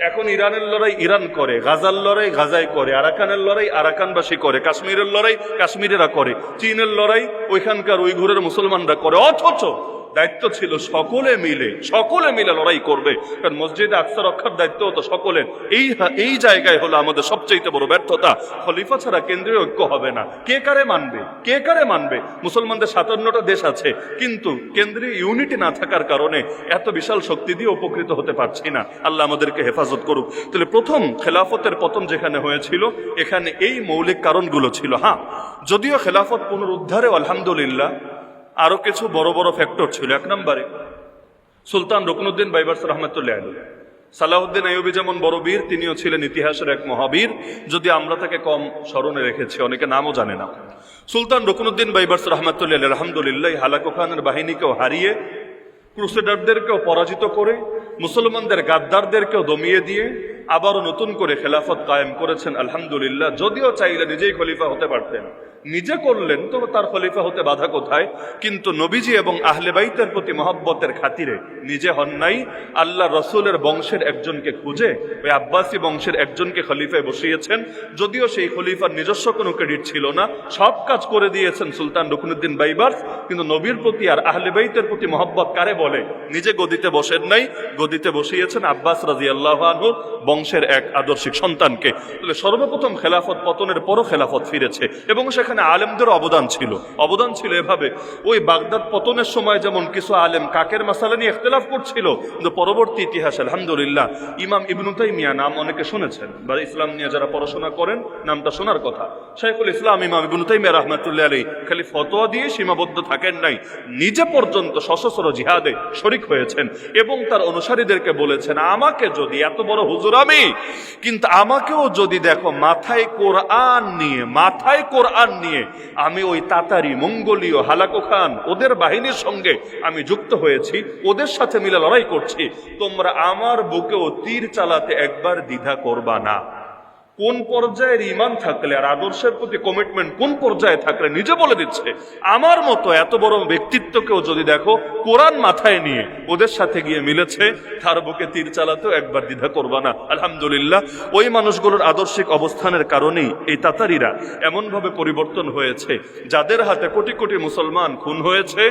এখন ইরানের লড়াই ইরান করে, গাজার লড়াই গাজাই করে, আরাকানের লড়াই আরাকানবাসী করে, কাশ্মীরের লড়াই কাশ্মীরেরা করে, চীনের লড়াই ওইখানকার উইঘুরের মুসলমানরা করে। অথচ দায়িত্ব ছিল সকলে মিলে লড়াই করবে, কারণ মসজিদে আকসা রক্ষার দায়িত্ব হতো সকলের। এই জায়গায় হলো আমাদের সবচেয়ে বড় ব্যর্থতা। খলিফা ছাড়া কেন্দ্রীয় ঐক্য হবে না। কে কারে মানবে? মুসলমানদের 57টা দেশ আছে, কিন্তু কেন্দ্রীয় ইউনিটি না থাকার কারণে এত বিশাল শক্তি দিয়ে উপকৃত হতে পারছি না। আল্লাহ আমাদেরকে হেফাজত করুক। তাহলে প্রথম খেলাফতের পতন যেখানে হয়েছিল, এখানে এই মৌলিক কারণগুলো ছিল। হ্যাঁ, যদিও খেলাফত পুনরুদ্ধারে আলহামদুলিল্লাহ আরো কিছু বড় বড় ফ্যাক্টর ছিল। 1 নম্বরে সুলতান রুকনুদ্দিন বাইবার্স রহমতুল্লাহ আলাইহি। সালাউদ্দিন আইয়ুবী যেমন বড় বীর, তিনিও ছিলেন ইতিহাসের এক মহাবীর, যদি আমরা তাকে কম স্মরণে রেখেছি, অনেকে নামও জানে না। সুলতান রুকনুদ্দিন বাইবার্স রহমতুল্লাহ আলাইহি আলহামদুলিল্লাহ হালাকু খানের বাহিনীকেও হারিয়ে, ক্রুসেডারদেরকেও পরাজিত করে, মুসলমানদের গাদ্দারদেরকেও দমিয়ে দিয়ে আবারও নতুন করে খেলাফত কায়েম করেছেন আলহামদুলিল্লাহ। যদিও চাইলে নিজেই খলিফা হতে পারতেন, নিজে করলেন তো তার খলিফা হতে বাধা কোথায়? কিন্তু নবীজি এবং আহলে বাইতের প্রতি মহব্বতের খাতিরে নিজে হন নাই, আল্লাহ রসুলের বংশের একজনকে খুঁজে ওই আব্বাসী বংশের একজনকে খলিফায় বসিয়েছেন। যদিও সেই খলিফার নিজস্ব কোনো ক্রেডিট ছিল না, সব কাজ করে দিয়েছেন সুলতান রুকনুদ্দিন বাইবার্স, কিন্তু নবীর প্রতি আর আহলে বাইতের প্রতি মহব্বত কারে বলে? নিজে গদিতে বসেন নাই, গদিতে বসিয়েছেন আব্বাস রাদিয়াল্লাহু আনহু বংশের এক আদর্শিক সন্তানকে। তাহলে সর্বপ্রথম খেলাফত পতনের পরও খেলাফত ফিরেছে, এবং সেখানে আলেমদের অবদান ছিল এভাবে। ওই বাগদাদ পতনের সময় যেমন কিছু আলেম কাকের মাসালা নিয়ে ইখতিলাফ করছিল, কিন্তু পরবর্তী ইতিহাস আলহামদুলিল্লাহ ইমাম ইবনু তাইমিয়া নাম অনেকে শুনেছেন, বা ইসলাম নিয়ে যারা পড়াশোনা করেন নামটা শোনার কথা। শাইখুল ইসলাম ইমাম ইবনু তাইমিয়া রাহমাতুল্লাহ আলাইহি খালি ফতোয়া দিয়ে সীমাবদ্ধ থাকেন নাই, নিজে পর্যন্ত সশস্ত্র জিহাদে শরিক হয়েছেন এবং তার অনুসারীদেরকে বলেছেন, আমাকে যদি এত বড় হুজুর আমি, কিন্তু আমাকেও যদি দেখো মাথায় কোরআন নিয়ে আমি ওই তাতারি, মঙ্গোলীয়, হালাকু খান ওদের বাহিনীর সঙ্গে আমি যুক্ত হয়েছি, ওদের সাথে মিলে লড়াই করছি, তোমরা আমার বুকেও তীর চালাতে একবার দ্বিধা করবা না। কোন পর্যায়ের ঈমান থাকলে আর আদর্শের প্রতি কমিটমেন্ট কোন পর্যায়ে থাকলে নিজে বলে দিচ্ছে, আমার মতো এত বড় ব্যক্তিত্বকেও যদি দেখো কোরআন মাথায় নিয়ে ওদের সাথে গিয়ে মিলেছে, তার বুকে তীর চালাতেও একবার দ্বিধা করবা না। আলহামদুলিল্লাহ ওই মানুষগুলোর আদর্শিক অবস্থানের কারণেই এই তাতারিরা এমনভাবে পরিবর্তন হয়েছে, যাদের হাতে কোটি কোটি মুসলমান খুন হয়েছে,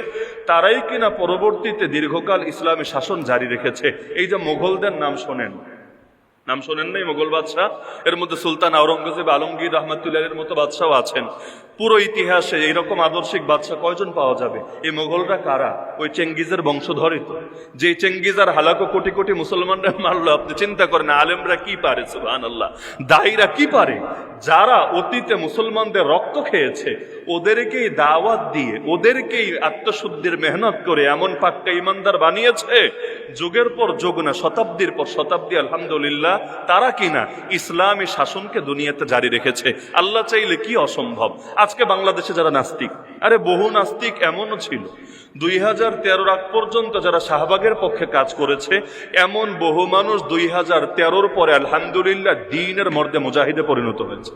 তারাই কিনা পরবর্তীতে দীর্ঘকাল ইসলামী শাসন জারি রেখেছে। এই যে মোগলদের নাম শোনেন নাই? মোগল বাদশাহ, এর মধ্যে সুলতান আওরঙ্গজেব, আলমগীর রহমতুল্লাহের মতো বাদশাহ আছেন। পুরো ইতিহাসে এইরকম আদর্শিক বাদশাহ কয়জন পাওয়া যাবে? এই মোগলরা কারা? ওই চেঙ্গিজের বংশধরিত। যে চেঙ্গিজ আর হালাকো কোটি কোটি মুসলমানরা মারলো, আপনি চিন্তা করেন আলেমরা কি পারে, সুবহানাল্লাহ, দায়ীরা কি পারে? যারা অতীতে মুসলমানদের রক্ত খেয়েছে, ওদেরকেই দাওয়াত দিয়ে, ওদেরকেই আত্মশুদ্ধির মেহনত করে এমন পাক্কা ইমানদার বানিয়েছে, যুগের পর যুগ না, শতাব্দীর পর শতাব্দী আলহামদুলিল্লাহ তারা কিনা ইসলামী শাসনকে দুনিয়াতে জারি রেখেছে। আল্লাহ চাইলে কি অসম্ভব। আজকে বাংলাদেশে যারা নাস্তিক, আরে বহু নাস্তিক এমনও ছিল 2013 আগ পর্যন্ত যারা শাহবাগের পক্ষে কাজ করেছে, এমন বহু মানুষ 2013 পরে আলহামদুলিল্লাহ দ্বীনের মর্দে মুজাহিদে পরিণত হয়েছে।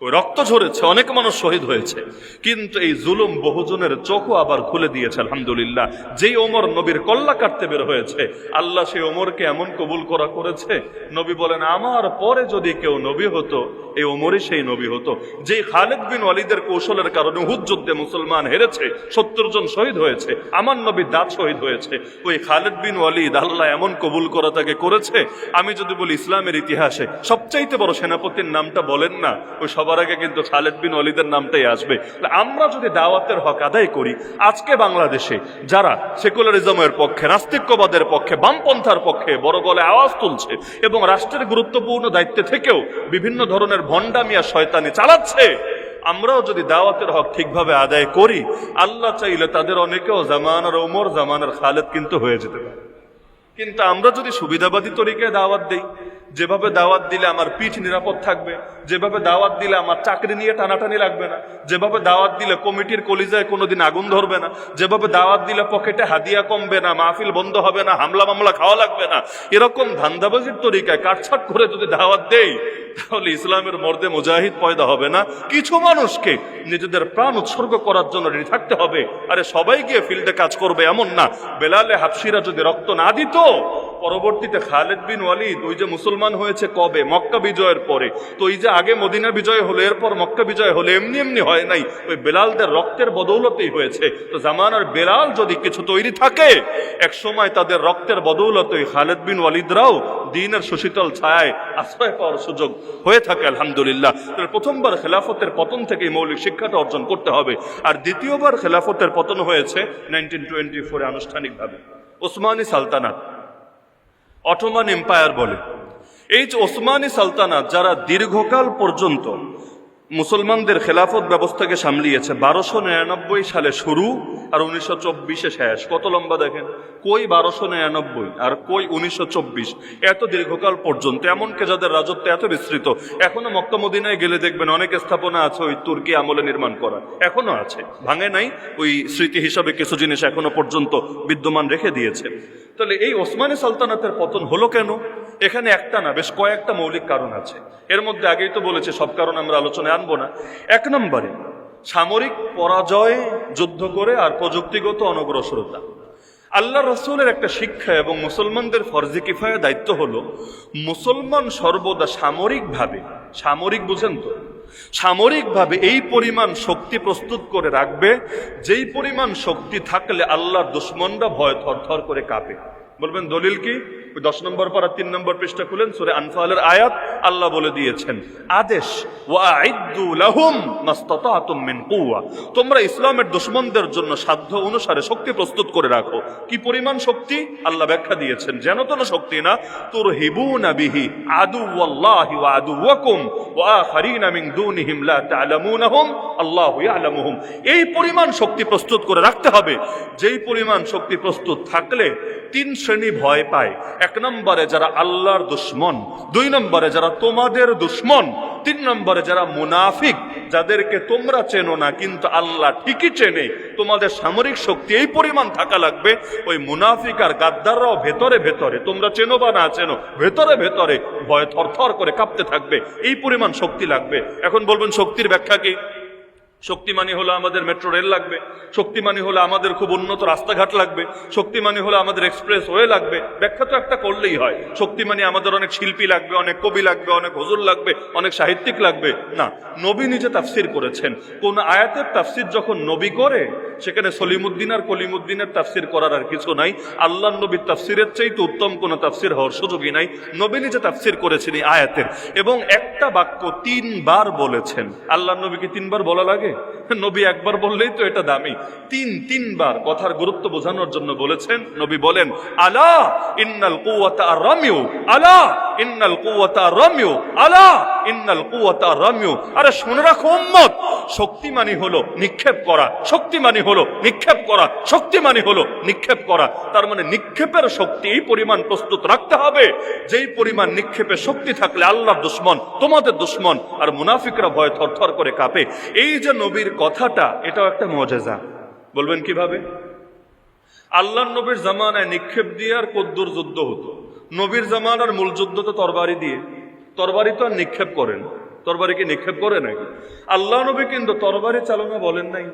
ওই রক্ত ঝরেছে, অনেক মানুষ শহীদ হয়েছে, কিন্তু এই জুলুম বহুজনের চোখও আবার খুলে দিয়েছে আলহামদুলিল্লাহ। যেই ওমর নবীর কল্লা কাটতে বের হয়েছে, আল্লাহ সেই ওমরকে এমন কবুল করেছে, নবী বলেন আমার পরে যদি কেউ নবী হতো এই ওমরই সেই নবী হতো। যেই খালিদ বিন ওয়ালিদের কৌশলের কারণে উহুদ যুদ্ধে মুসলমান হেরেছে, 70 জন শহীদ হয়েছে, আমার নবীর দাঁত শহীদ হয়েছে, ওই খালিদ বিন ওয়ালিদ আল্লাহ এমন কবুল করা তাকে করেছে। আমি যদি বলি ইসলামের ইতিহাসে সবচাইতে বড় সেনাপতির নামটা বলেন না, ওই সবার আগে কিন্তু খালিদ বিন ওয়ালিদের নামটাই আসবে। আমরা যদি দাওয়াতের হক আদায় করি, আজকে বাংলাদেশে যারা সেকুলারিজমের পক্ষে, নাস্তিক্যবাদের পক্ষে, বামপন্থার পক্ষে বড় গলায় আওয়াজ তুলছে এবং রাষ্ট্রের গুরুত্বপূর্ণ দায়িত্বে থেকেও বিভিন্ন ধরনের ভণ্ডামি আর শয়তানি চালাচ্ছে, আমরাও যদি দাওয়াতের হক ঠিকভাবে আদায় করি, আল্লাহ চাইলে তাদের অনেকেও জামানার ওমর, জামানার খালেদ কিন্তু হয়ে যেতে পারে। কিন্তু আমরা যদি সুবিধাবাদী তরিকায় দাওয়াত দেই, যেভাবে দাওয়াত দিলে আমার পিঠ নিরাপদ থাকবে, যেভাবে দাওয়াত দিলে আমার চাকরি নিয়ে টানাটানি লাগবে না, যেভাবে দাওয়াত দিলে কমিটির কলিজায় কোনোদিন আগুন ধরবে না, যেভাবে দাওয়াত দিলে পকেটে হাদিয়া কমবে না, মাহফিল বন্ধ হবে না, হামলা মামলা খাওয়া লাগবে না, এরকম ধান্দাবাজির তরিকায় কাটছাট করে যদি দাওয়াত দেই, তাহলে ইসলামের মর্দে মুজাহিদ পয়দা হবে না। কিছু মানুষকে নিজেদের প্রাণ উৎসর্গ করার জন্য রেডি থাকতে হবে। আরে সবাই গিয়ে ফিল্ডে কাজ করবে এমন না। বেলালে হাবশিরা যদি রক্ত না দিত, পরবর্তীতে খালিদ বিন ওয়ালিদ ওই যে মুসলমান হয়েছে কবে? মক্কা বিজয়ের পরে। তো ওই যে আগে মদিনা বিজয় হলো, এরপর মক্কা বিজয় হলো, এমনি এমনি হয় নাই, ওই বেলালদের রক্তের বদৌলতেই হয়েছে। তো জামানার বেলাল যদি কিছু তৈরি থাকে, এক সময় তাদের রক্তের বদৌলতে খালিদ বিন ওয়ালিদরাও দ্বীনের সুশীতল ছায়ায় আশ্রয় পাওয়ার সুযোগ হয়ে থাকে আলহামদুলিল্লাহ। প্রথমবার খেলাফতের পতন থেকে মৌলিক শিক্ষাটা অর্জন করতে হবে। আর দ্বিতীয়বার খেলাফতের পতন হয়েছে 1924 আনুষ্ঠানিকভাবে। ওসমানী সালতানাত, অটোমান এম্পায়ার বলে। এই যে ওসমানী সালতানাত যারা দীর্ঘকাল পর্যন্ত মুসলমানদের খেলাফত ব্যবস্থাকে সামলিয়েছে, 1299 সালে শুরু আর 1924 শেষ। কত লম্বা দেখেন, কই 1299 আর কই 1924, এত দীর্ঘকাল পর্যন্ত। এমনকি যাদের রাজত্ব এত বিস্তৃত, এখনো মক্কা মদিনায় গেলে দেখবেন অনেক স্থাপনা আছে ওই তুর্কি আমলে নির্মাণ করা, এখনো আছে, ভাঙে নাই। ওই স্মৃতি হিসাবে কিছু জিনিস এখনো পর্যন্ত বিদ্যমান রেখে দিয়েছে। তাহলে এই ওসমানী সালতানাতের পতন হলো কেন? এখানে একটা না, বেশ কয়েকটা মৌলিক কারণ আছে। এর মধ্যে আগেই তো বলেছে, সব কারণ আমরা আলোচনায় আনবো না। এক নম্বরে সামরিক পরাজয়, যুদ্ধ করে আর প্রযুক্তিগত অনগ্রসরতা। আল্লাহ রসুলের একটা শিক্ষা এবং মুসলমানদের ফরজে কিফায়া দায়িত্ব হলো মুসলমান সর্বদা সামরিকভাবে, সামরিক বুঝেন তো, সামরিকভাবে এই পরিমাণ শক্তি প্রস্তুত করে রাখবে যেই পরিমাণ শক্তি থাকলে আল্লাহর দুশমনরা ভয় থরথর করে কাঁপে। বলবেন দলিল কি? 10 নম্বর পারা 3 নম্বর পৃষ্ঠা খুলেন, সূরা আনফালের আয়াত। আল্লাহ বলে দিয়েছেন আদেশ, ওয়াইদ্দু লাহুম মাসতাতাতুম মিন কুওয়া, তোমরা ইসলামের দুশমনদের জন্য সাধ্য অনুসারে শক্তি প্রস্তুত করে রাখো। কি পরিমাণ শক্তি? আল্লাহ ব্যাখ্যা দিয়েছেন, যেন তেন শক্তি না। তুরহিবুনা বিহি আদুওয়াল্লাহি ওয়া আদুওয়াকুম ওয়া আখারিনা মিন দুনিহিম লা তা'লামুনাহুম আল্লাহু ইয়া'লামুহুম। এই পরিমাণ শক্তি প্রস্তুত করে রাখতে হবে যেই পরিমাণ শক্তি প্রস্তুত থাকলে 3 শ্রেণী ভয় পায়। 1 নম্বরে যারা আল্লাহর দুশমন, 2 নম্বরে যারা তোমাদের দুশমন, 3 নম্বরে যারা মুনাফিক, যাদেরকে তোমরা চেনো না কিন্তু আল্লাহ ঠিকই চেনে। তোমাদের সামরিক শক্তি এই পরিমাণ থাকা লাগবে, ওই মুনাফিক আর গাদ্দাররাও ভেতরে ভেতরে, তোমরা চেনো বা না চেনো, ভেতরে ভেতরে ভয় থরথর করে কাঁপতে থাকবে। এই পরিমাণ শক্তি লাগবে। এখন বলবেন শক্তির ব্যাখ্যা কি? শক্তিমানী হলো আমাদের মেট্রো রেল লাগবে, শক্তিমানী হলো আমাদের খুব উন্নত রাস্তাঘাট লাগবে, শক্তিমানী হলো আমাদের এক্সপ্রেস ওয়ে লাগবে। ব্যাখ্যা তো একটা করলেই হয়। শক্তিমানী আমাদের অনেক শিল্পী লাগবে, অনেক কবি লাগবে, অনেক হুজুর লাগবে, অনেক সাহিত্যিক লাগবে না। নবী নিজে তাফসির করেছেন। কোন আয়াতের তাফসির যখন নবী করে, সেখানে সলিমুদ্দিন আর কলিমুদ্দিনের তাফসির করার আর কিছু নাই। আল্লাহ নবীর তাফসিরের চাইতে উত্তম কোন তাফসির হওয়ার সুযোগই নাই। নবী নিজে তাফসির করেছেন এই আয়াতের, এবং একটা বাক্য 3 বার বলেছেন। আল্লাহ নবীকে 3 বার বলা লাগে? নবী একবার বললেই তো এটা দামি। 3 বার কথার গুরুত্ব বোঝানোর জন্য বলেছেন। নবী বলেন, আলা ইন্নাল কুওয়াতা আর-রামিউ, আলা ইন্নাল কুওয়াতা আর-রামিউ, আলা ইন্নাল কুওয়াতা আর-রামিউ। আরে শুনে রাখো উম্মত, শক্তিমানী হলো নিক্ষেপ করা, শক্তিমানী হলো নিক্ষেপ করা, শক্তিমানী হলো নিক্ষেপ করা। তার মানে নিক্ষেপের শক্তি এই পরিমাণ প্রস্তুত রাখতে হবে যেই পরিমাণ নিক্ষেপের শক্তি থাকলে আল্লাহর দুশমন, তোমাদের দুশমন আর মুনাফিকরা ভয় থরথর করে কাঁপে। এই যে নবীর কথাটা, এটাও একটা মুআজিজা। বলবেন কিভাবে? আল্লাহর নবীর জামানায় নিক্ষেপ দিয়ে আর কদ্দুর যুদ্ধ হতো। নবীর জামানার মূল যুদ্ধ তো তরবারি দিয়ে। তরবারি তো আর নিক্ষেপ করেন, তরবারি কি নিক্ষেপ করে নাকি? আল্লাহ নবী কিন্তু তরবারি চালনা বলেন নাই,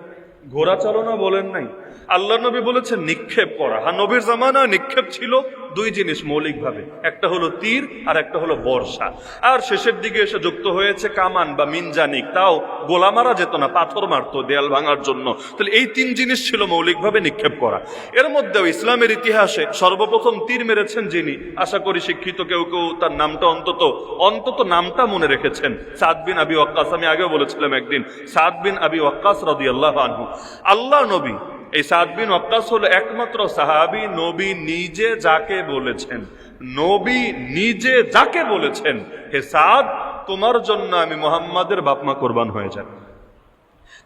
ঘোড়া চালনা বলেন নাই, আল্লাহ নবী বলেছেন নিক্ষেপ করা। হ্যাঁ, নবীর জামানায় নিক্ষেপ ছিল দুই জিনিস মৌলিকভাবে, একটা হলো তীর আর একটা হলো বর্ষা। আর শেষের দিকে এসে যুক্ত হয়েছে কামান বা মিনজানিক, তাও গোলা মারা যেত না, পাথর মারতো দেয়াল ভাঙার জন্য। তাহলে এই তিন জিনিস ছিল মৌলিকভাবে নিক্ষেপ করা। এর মধ্যেও ইসলামের ইতিহাসে সর্বপ্রথম তীর মেরেছেন যিনি, আশা করি শিক্ষিত কেউ কেউ তার নামটা অন্তত নামটা মনে রেখেছেন, সাদ বিন আবি ওয়াক্কাস। আমি আগেও বলেছিলাম একদিন, সাদ বিন আবি ওয়াক্কাস রাদিয়াল্লাহু আনহু। আল্লাহ নবী, এই সাদ বিন ওয়াক্কাস হলো একমাত্র সাহাবী নবী নিজে যাকে বলেছেন, হে সাদ, তোমার জন্য আমি মুহাম্মাদের বাপমা কোরবান হয়ে যান।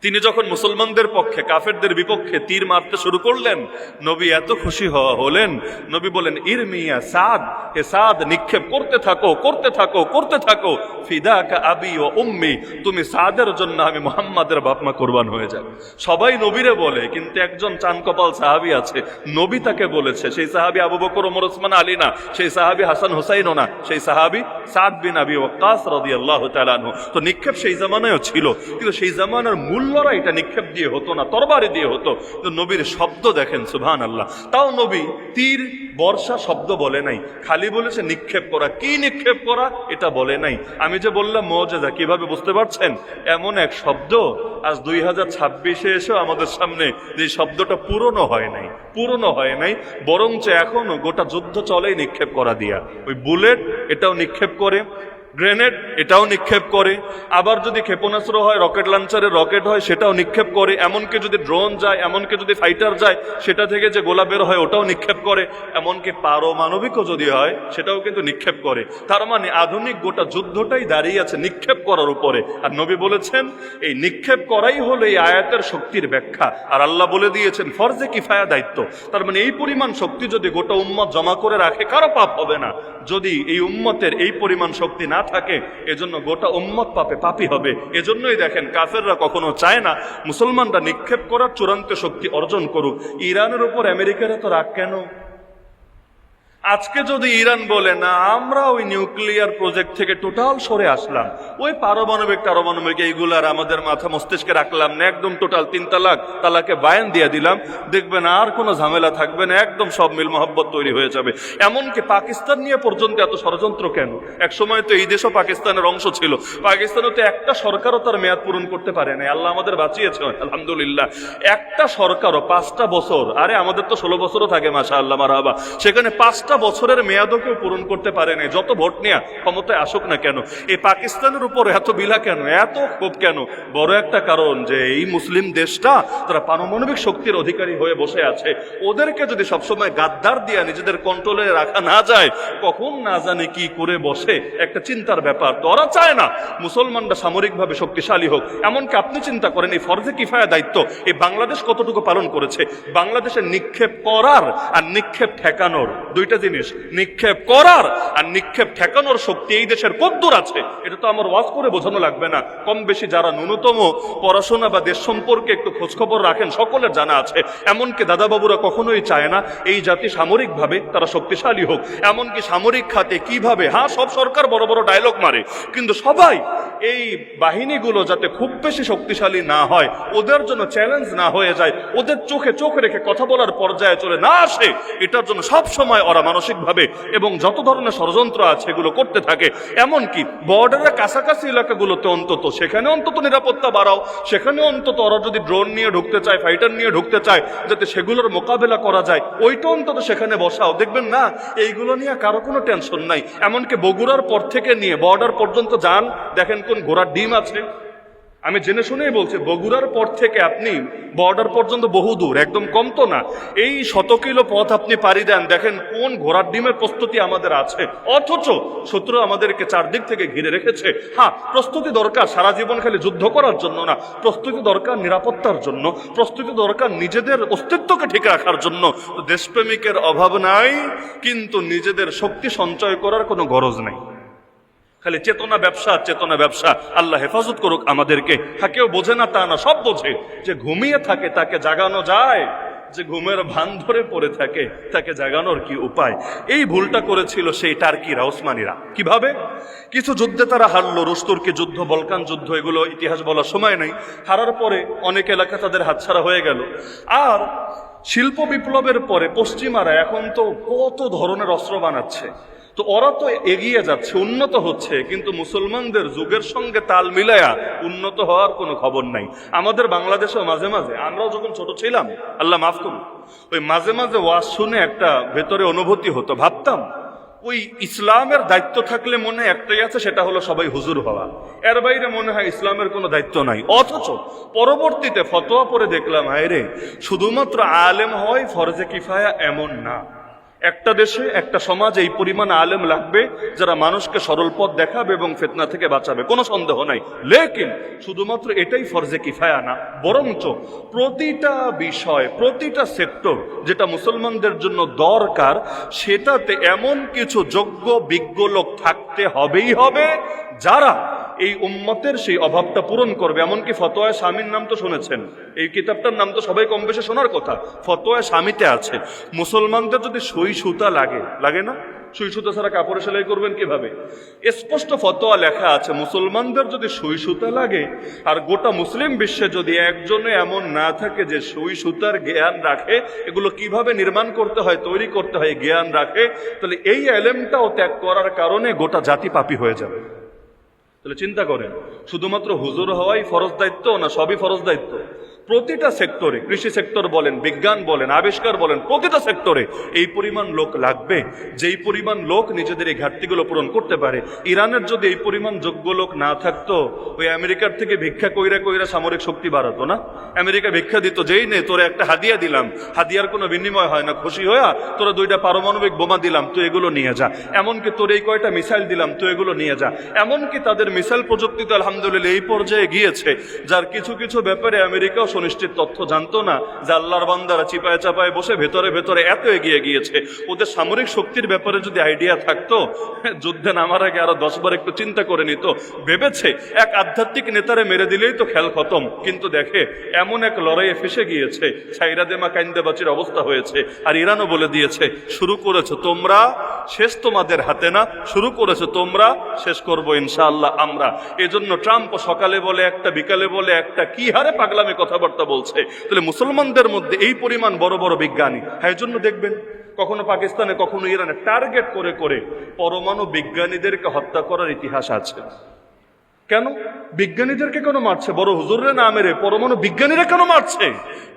তিনি যখন মুসলমানদের পক্ষে কাফেরদের বিপক্ষে তীর মারতে শুরু করলেন, নবী এত খুশি হলেন, নবী বলেন, ইরমিয়া সাদ, হে সাদ, নিক্ষেপ করতে থাকো, ফিদাকা আবি ও উম্মি, তুমি সাদের জন্য আমি মুহাম্মাদের বাপমা কোরবান হয়ে যান। সবাই নবীরে বলে, কিন্তু একজন চান কপাল সাহাবী আছে, নবী তাকে বলেছে। সেই সাহাবী আবু বকর, ওমর, ওসমান, আলী না, সেই সাহাবী হাসান হুসাইনও না, সেই সাহাবী সাদ বিন আবি ওয়াক্কাস রাদিয়াল্লাহু তাআলা আনহু। তো নিক্ষেপ সেই জামানায়ও ছিল, কিন্তু সেই জামানার মূল্যরা এটা নিক্ষেপ দিয়ে হতো না, তরবারি দিয়ে হতো। কিন্তু নবীর শব্দ দেখেন, সুবহানাল্লাহ। তাও নবী তীর, বর্ষা শব্দ বলে নাই, খালি বলেছে নিক্ষেপ করা। কি নিক্ষেপ করা এটা বলে নাই। আমি যে বললাম মুআজিজা, কিভাবে বুঝতে পারছেন? এমন এক শব্দ আজ 2026-এ এসেও আমাদের সামনে যে শব্দটা পুরনো হয় নাই, বরঞ্চ এখনো গোটা যুদ্ধ চলেই নিক্ষেপ করা দিয়া। ওই বুলেট এটাও নিক্ষেপ করে, গ্রেনেড এটাও নিক্ষেপ করে, আবার যদি ক্ষেপণাস্ত্র হয়, রকেট লঞ্চারের রকেট হয়, সেটাও নিক্ষেপ করে, এমনকি যদি ড্রোন যায়, এমনকি যদি ফাইটার যায়, সেটা থেকে যে গোলা বের হয় ওটাও নিক্ষেপ করে, এমনকি পারমাণবিকও যদি হয় সেটাও কিন্তু নিক্ষেপ করে। তার মানে আধুনিক গোটা যুদ্ধটাই দাঁড়িয়ে আছে নিক্ষেপ করার উপরে। আর নবী বলেছেন এই নিক্ষেপ করাই হলো এই আয়াতের শক্তির ব্যাখ্যা। আর আল্লাহ বলে দিয়েছেন ফরজে কিফায়া দায়িত্ব। তার মানে এই পরিমাণ শক্তি যদি গোটা উম্মত জমা করে রাখে, কারো পাপ হবে না। যদি এই উম্মতের এই পরিমাণ শক্তি না থাকে, এজন্য গোটা উম্মত পাপী হবে। এজন্যই দেখেন কাফেররা কখনো চায় না মুসলমানরা নিক্ষেপ করার চূড়ান্ত শক্তি অর্জন করুক। ইরানের উপর আমেরিকার এত রাগ কেন? আজকে যদি ইরান বলে না, আমরা ওই নিউক্লিয়ার প্রজেক্ট থেকে টোটাল সরে আসলাম, ওই পারমাণবিক এইগুলার আমাদের মাথা মস্তিষ্কে রাখলাম না, একদম টোটাল 3 তালাকে বায়ান দিয়ে দিলাম, দেখবেন আর কোনো ঝামেলা থাকবে না, একদম সব মিল মহব্বত তৈরি হয়ে যাবে। এমনকি পাকিস্তান নিয়ে পর্যন্ত এত ষড়যন্ত্র কেন? এক সময় তো এই দেশও পাকিস্তানের অংশ ছিল, পাকিস্তানও তো একটা সরকারও তার মেয়াদ পূরণ করতে পারে না। আল্লাহ আমাদের বাঁচিয়েছে আলহামদুলিল্লাহ। একটা সরকারও 5টা বছর, আরে আমাদের তো 16 বছরও থাকে মাশাআল্লাহ মারহাবা, সেখানে 5টা বছরের মেয়াদও কেউ পূরণ করতে পারে না, যত ভোট নিয়ে ক্ষমতায় আসুক না কেন। এই পাকিস্তানের উপর এত বিলা কেন, এত ক্ষোভ কেন? বড় একটা কারণ যে এই মুসলিম দেশটা তারা পারমাণবিক শক্তির অধিকারী হয়ে বসে আছে। ওদেরকে যদি সবসময় গাদ্দার দিয়ে নিজেদের কন্ট্রোলে রাখা না যায়, কখন না জানে কি করে বসে, একটা চিন্তার ব্যাপার। তো ওরা চায় না মুসলমানরা সামরিকভাবে শক্তিশালী হোক। এমনকি আপনি চিন্তা করেন এই ফরজে কিফায়া দায়িত্ব এই বাংলাদেশ কতটুকু পালন করেছে। বাংলাদেশের নিক্ষেপ করার আর নিক্ষেপ ঠেকানোর দুইটা জিনিস, নিক্ষেপ করার আর নিক্ষেপ ঠেকানোর শক্তি এই দেশের কদ্দূর আছে এটা তো আমার ওয়াজ করে বোঝানো লাগবে না। কম বেশি যারা ন্যূনতম পড়াশোনা বা দেশ সম্পর্কে একটু খোঁজখবর রাখেন সকলের জানা আছে। এমনকি দাদাবাবুরা কখনোই চায় না এই জাতি সামরিকভাবে তারা শক্তিশালী হোক। এমনকি সামরিক খাতে কিভাবে, হ্যাঁ সব সরকার বড় বড় ডায়লগ মারে, কিন্তু সবাই এই বাহিনীগুলো যাতে খুব বেশি শক্তিশালী না হয়, ওদের জন্য চ্যালেঞ্জ না হয়ে যায়, ওদের চোখে চোখ রেখে কথা বলার পর্যায়ে চলে না আসে, এটার জন্য সব সময় ওরা মানসিকভাবে এবং যত ধরনের ষড়যন্ত্র আছে এগুলো করতে থাকে। এমনকি বর্ডারের কাছাকাছি এলাকাগুলোতে অন্তত সেখানে অন্তত নিরাপত্তা বাড়াও, সেখানে অন্তত ওরা যদি ড্রোন নিয়ে ঢুকতে চায়, ফাইটার নিয়ে ঢুকতে চায়, যাতে সেগুলোর মোকাবেলা করা যায়, ওইটা অন্তত সেখানে বসাও। দেখবেন না এইগুলো নিয়ে কারো কোনো টেনশন নাই। এমনকি বগুড়ার পর থেকে নিয়ে বর্ডার পর্যন্ত যান, দেখেন কোন ঘোড়ার ডিম আছে। আমি জেনে শুনেই বলছি, বগুড়ার পর থেকে আপনি বর্ডার পর্যন্ত বহু দূর, একদম কম তো না, এই 100 কিলো পথ আপনি পাড়ি দেন, দেখেন কোন ঘোড়ার ডিমের প্রস্তুতি আমাদের আছে। অথচ শত্রু আমাদেরকে চারদিক থেকে ঘিরে রেখেছে। হ্যাঁ, প্রস্তুতি দরকার সারা জীবন খালি যুদ্ধ করার জন্য না, প্রস্তুতি দরকার নিরাপত্তার জন্য, প্রস্তুতি দরকার নিজেদের অস্তিত্বকে ঠিক রাখার জন্য। দেশপ্রেমিকের অভাব নাই, কিন্তু নিজেদের শক্তি সঞ্চয় করার কোনো গরজ নাই। খালি চেতনা ব্যবসা। আল্লাহ হেফাজত করুক আমাদেরকে। কেউ বোঝে না তা না, সব বোঝে। যে ঘুমিয়ে থাকে তাকে জাগানো যায়, যে ঘুমের ভান ধরে পড়ে থাকে তাকে জাগানোর কি উপায়। এই ভুলটা করেছিল সেই টার্কিরা, ওসমানীরা। কিভাবে? কিছু যুদ্ধে তারা হারলো, রুশ তুর্কি যুদ্ধ, বলকান যুদ্ধ, এগুলো ইতিহাস বলার সময় নেই। হারার পরে অনেক এলাকা তাদের হাতছাড়া হয়ে গেল। আর শিল্প বিপ্লবের পরে পশ্চিমারা এখন তো কত ধরনের অস্ত্র বানাচ্ছে, তো ওরা তো এগিয়ে যাচ্ছে, উন্নত হচ্ছে, কিন্তু মুসলমানদের যুগের সঙ্গে তাল মিলায়া উন্নত হওয়ার কোনো খবর নাই। আমাদের বাংলাদেশেও মাঝে মাঝে, আমরাও যখন ছোট ছিলাম, আল্লাহ মাফ করুন, ওই মাঝে মাঝে ওয়াজ শুনে একটা ভেতরে অনুভূতি হতো, ভাবতাম ওই ইসলামের দায়িত্ব থাকলে মনে হয় একটাই আছে, সেটা হলো সবাই হুজুর হওয়া। এর বাইরে মনে হয় ইসলামের কোনো দায়িত্ব নাই। অথচ পরবর্তীতে ফতোয়া পড়ে দেখলাম, হায় রে, শুধুমাত্র আলেম হয় ফরজে কিফায়া এমন না। একটা দেশে, একটা সমাজে এই পরিমাণ আলেম লাগবে যারা মানুষকে সরল পথ দেখাবে এবং ফিতনা থেকে বাঁচাবে, কোনো সন্দেহ নাই। লেকিন শুধুমাত্র এটাই ফরজে কিফায়া না, বরঞ্চ প্রতিটা বিষয়, প্রতিটা সেক্টর যেটা মুসলমানদের জন্য দরকার, সেটাতে এমন কিছু যোগ্য বিজ্ঞ লোক থাকতে হবেই হবে যারা এই উম্মতের সেই অভাবটা পূরণ করবে। এমনকি ফতোয়া শামীর নাম তো শুনেছেন, এই কিতাবটার নাম তো সবাই কম বেশি শোনার কথা। ফতোয়া শামীতে আছে, মুসলমানদের যদি সুই সুতা লাগে, লাগে না? সুই সুতা ছাড়া কাপড়ে সেলাই করবেন কিভাবে? স্পষ্ট ফতোয়া লেখা আছে, মুসলমানদের যদি সুই সুতা লাগে, আর গোটা মুসলিম বিশ্বে যদি একজনে এমন না থাকে যে সুই সুতার জ্ঞান রাখে, এগুলো কিভাবে নির্মাণ করতে হয়, তৈরি করতে হয়, জ্ঞান রাখে, তাহলে এই এলেমটাও ত্যাগ করার কারণে গোটা জাতি পাপী হয়ে যাবে। তাহলে চিন্তা করেন, শুধুমাত্র হুজুর হওয়াই ফরজ দায়িত্ব না, সবই ফরজ দায়িত্ব। প্রতিটা সেক্টরে, কৃষি সেক্টর বলেন, বিজ্ঞান বলেন, আবিষ্কার বলেন, প্রতিটা সেক্টরে এই পরিমাণ লোক লাগবে, যেই পরিমাণ লোক নিজেদের এই ঘাটতিগুলো পূরণ করতে পারে। ইরানের যদি এই পরিমাণ যোগ্য লোক না থাকতো, ওই আমেরিকার থেকে ভিক্ষা কইরা কইরা সামরিক শক্তি বাড়াতো না। আমেরিকা ভিক্ষা দিত, যেই নে তোরা একটা হাদিয়া দিলাম, হাদিয়ার কোনো বিনিময় হয় না, খুশি হয়ে তোরা 2টা পারমাণবিক বোমা দিলাম, তুই এগুলো নিয়ে যা। এমনকি তোর এই কয়টা মিসাইল দিলাম, তুই এগুলো নিয়ে যা। এমনকি তাদের মিসাইল প্রযুক্তি তো আলহামদুলিল্লাহ এই পর্যায়ে গিয়েছে, যার কিছু কিছু ব্যাপারে আমেরিকাও সুনিশ্চিত তথ্য জানতো না, যে আল্লাহর বান্দারা চিপায় চাপায় বসে ভেতরে ভেতরে এত এগিয়ে গিয়েছে। ওদের সামরিক শক্তির ব্যাপারে যদি আইডিয়া থাকতো, যুদ্ধে নামার আগে আরো 10 বার একটু চিন্তা করে নিত। ভেবেছে এক আধ্যাত্মিক নেতারে মেরে দিলেই তো খেল খতম, কিন্তু দেখে এমন এক লড়াইয়ে ফেসে গিয়েছে, ছাইরা দেমা কাইন্দে বাচির অবস্থা হয়েছে। আর ইরানও বলে দিয়েছে, শুরু করেছো তোমরা, শেষ তোমাদের হাতে না, শুরু করেছো তোমরা, শেষ করবো ইনশাআল্লাহ আমরা। এজন্য ট্রাম্প সকালে বলে একটা, বিকালে বলে একটা, কি হারে পাগলামি কথাবার্তা বলছে। তাহলে মুসলমানদের মধ্যে এই পরিমাণ বড় বড় বিজ্ঞানী, এই জন্য দেখবেন কখনো পাকিস্তানে কখনো ইরানে টার্গেট করে করে পরমাণু বিজ্ঞানীদেরকে হত্যা করার ইতিহাস আছে। কেন বিজ্ঞানীদেরকে কেন মারছে? বড় হুজুরে না মেরে পরমাণু বিজ্ঞানীরা কেন মারছে?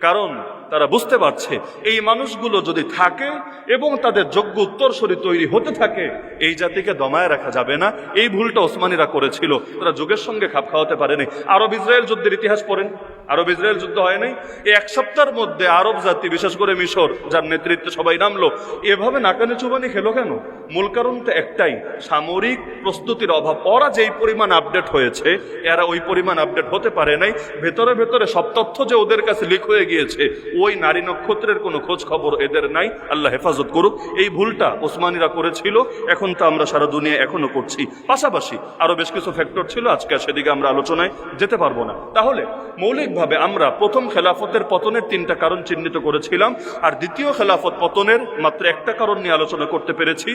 কারণ তারা বুঝতে পারছে এই মানুষগুলো যদি থাকে এবং তাদের যোগ্য উত্তরসূরি তৈরি হতে থাকে, এই জাতিকে দমায় রাখা যাবে না। এই ভুলটা ওসমানীরা করেছিল, তারা যুগের সঙ্গে খাপ খাওয়াতে পারেনি। আরব ইসরায়েল যুদ্ধের ইতিহাস পড়েন, আরব ইসরায়েল যুদ্ধ হয় নাই? এই 1 সপ্তাহের মধ্যে আরব জাতি, বিশেষ করে মিশর, যার নেতৃত্বে সবাই নামলো, এভাবে নাকানি চুবানি খেলো কেন? মূল কারণ তো একটাই, সামরিক প্রস্তুতির অভাব। ওরা যেই পরিমাণ আপডেট হয়েছে, এরা ওই পরিমাণ আপডেট হতে পারে নাই। ভেতরে ভেতরে সব তথ্য যে ওদের কাছে লিক হয়ে গিয়েছে, ওই নারী নক্ষত্রের কোনো খোঁজ খবর এদের নাই। আল্লাহ হেফাজত করুক। এই ভুলটা ওসমানীরা করেছিল, এখন তো আমরা সারা দুনিয়া এখনো করছি। পাশাপাশি আরো বেশ কিছু ফ্যাক্টর ছিল, আজকে সেদিকে আমরা আলোচনায় যেতে পারবো না। তাহলে মৌলিকভাবে আমরা প্রথম খেলাফতের পতনের 3টা কারণ চিহ্নিত করেছিলাম, আর দ্বিতীয় খেলাফত পতনের মাত্র একটা কারণ নিয়ে আলোচনা করতে পেরেছি,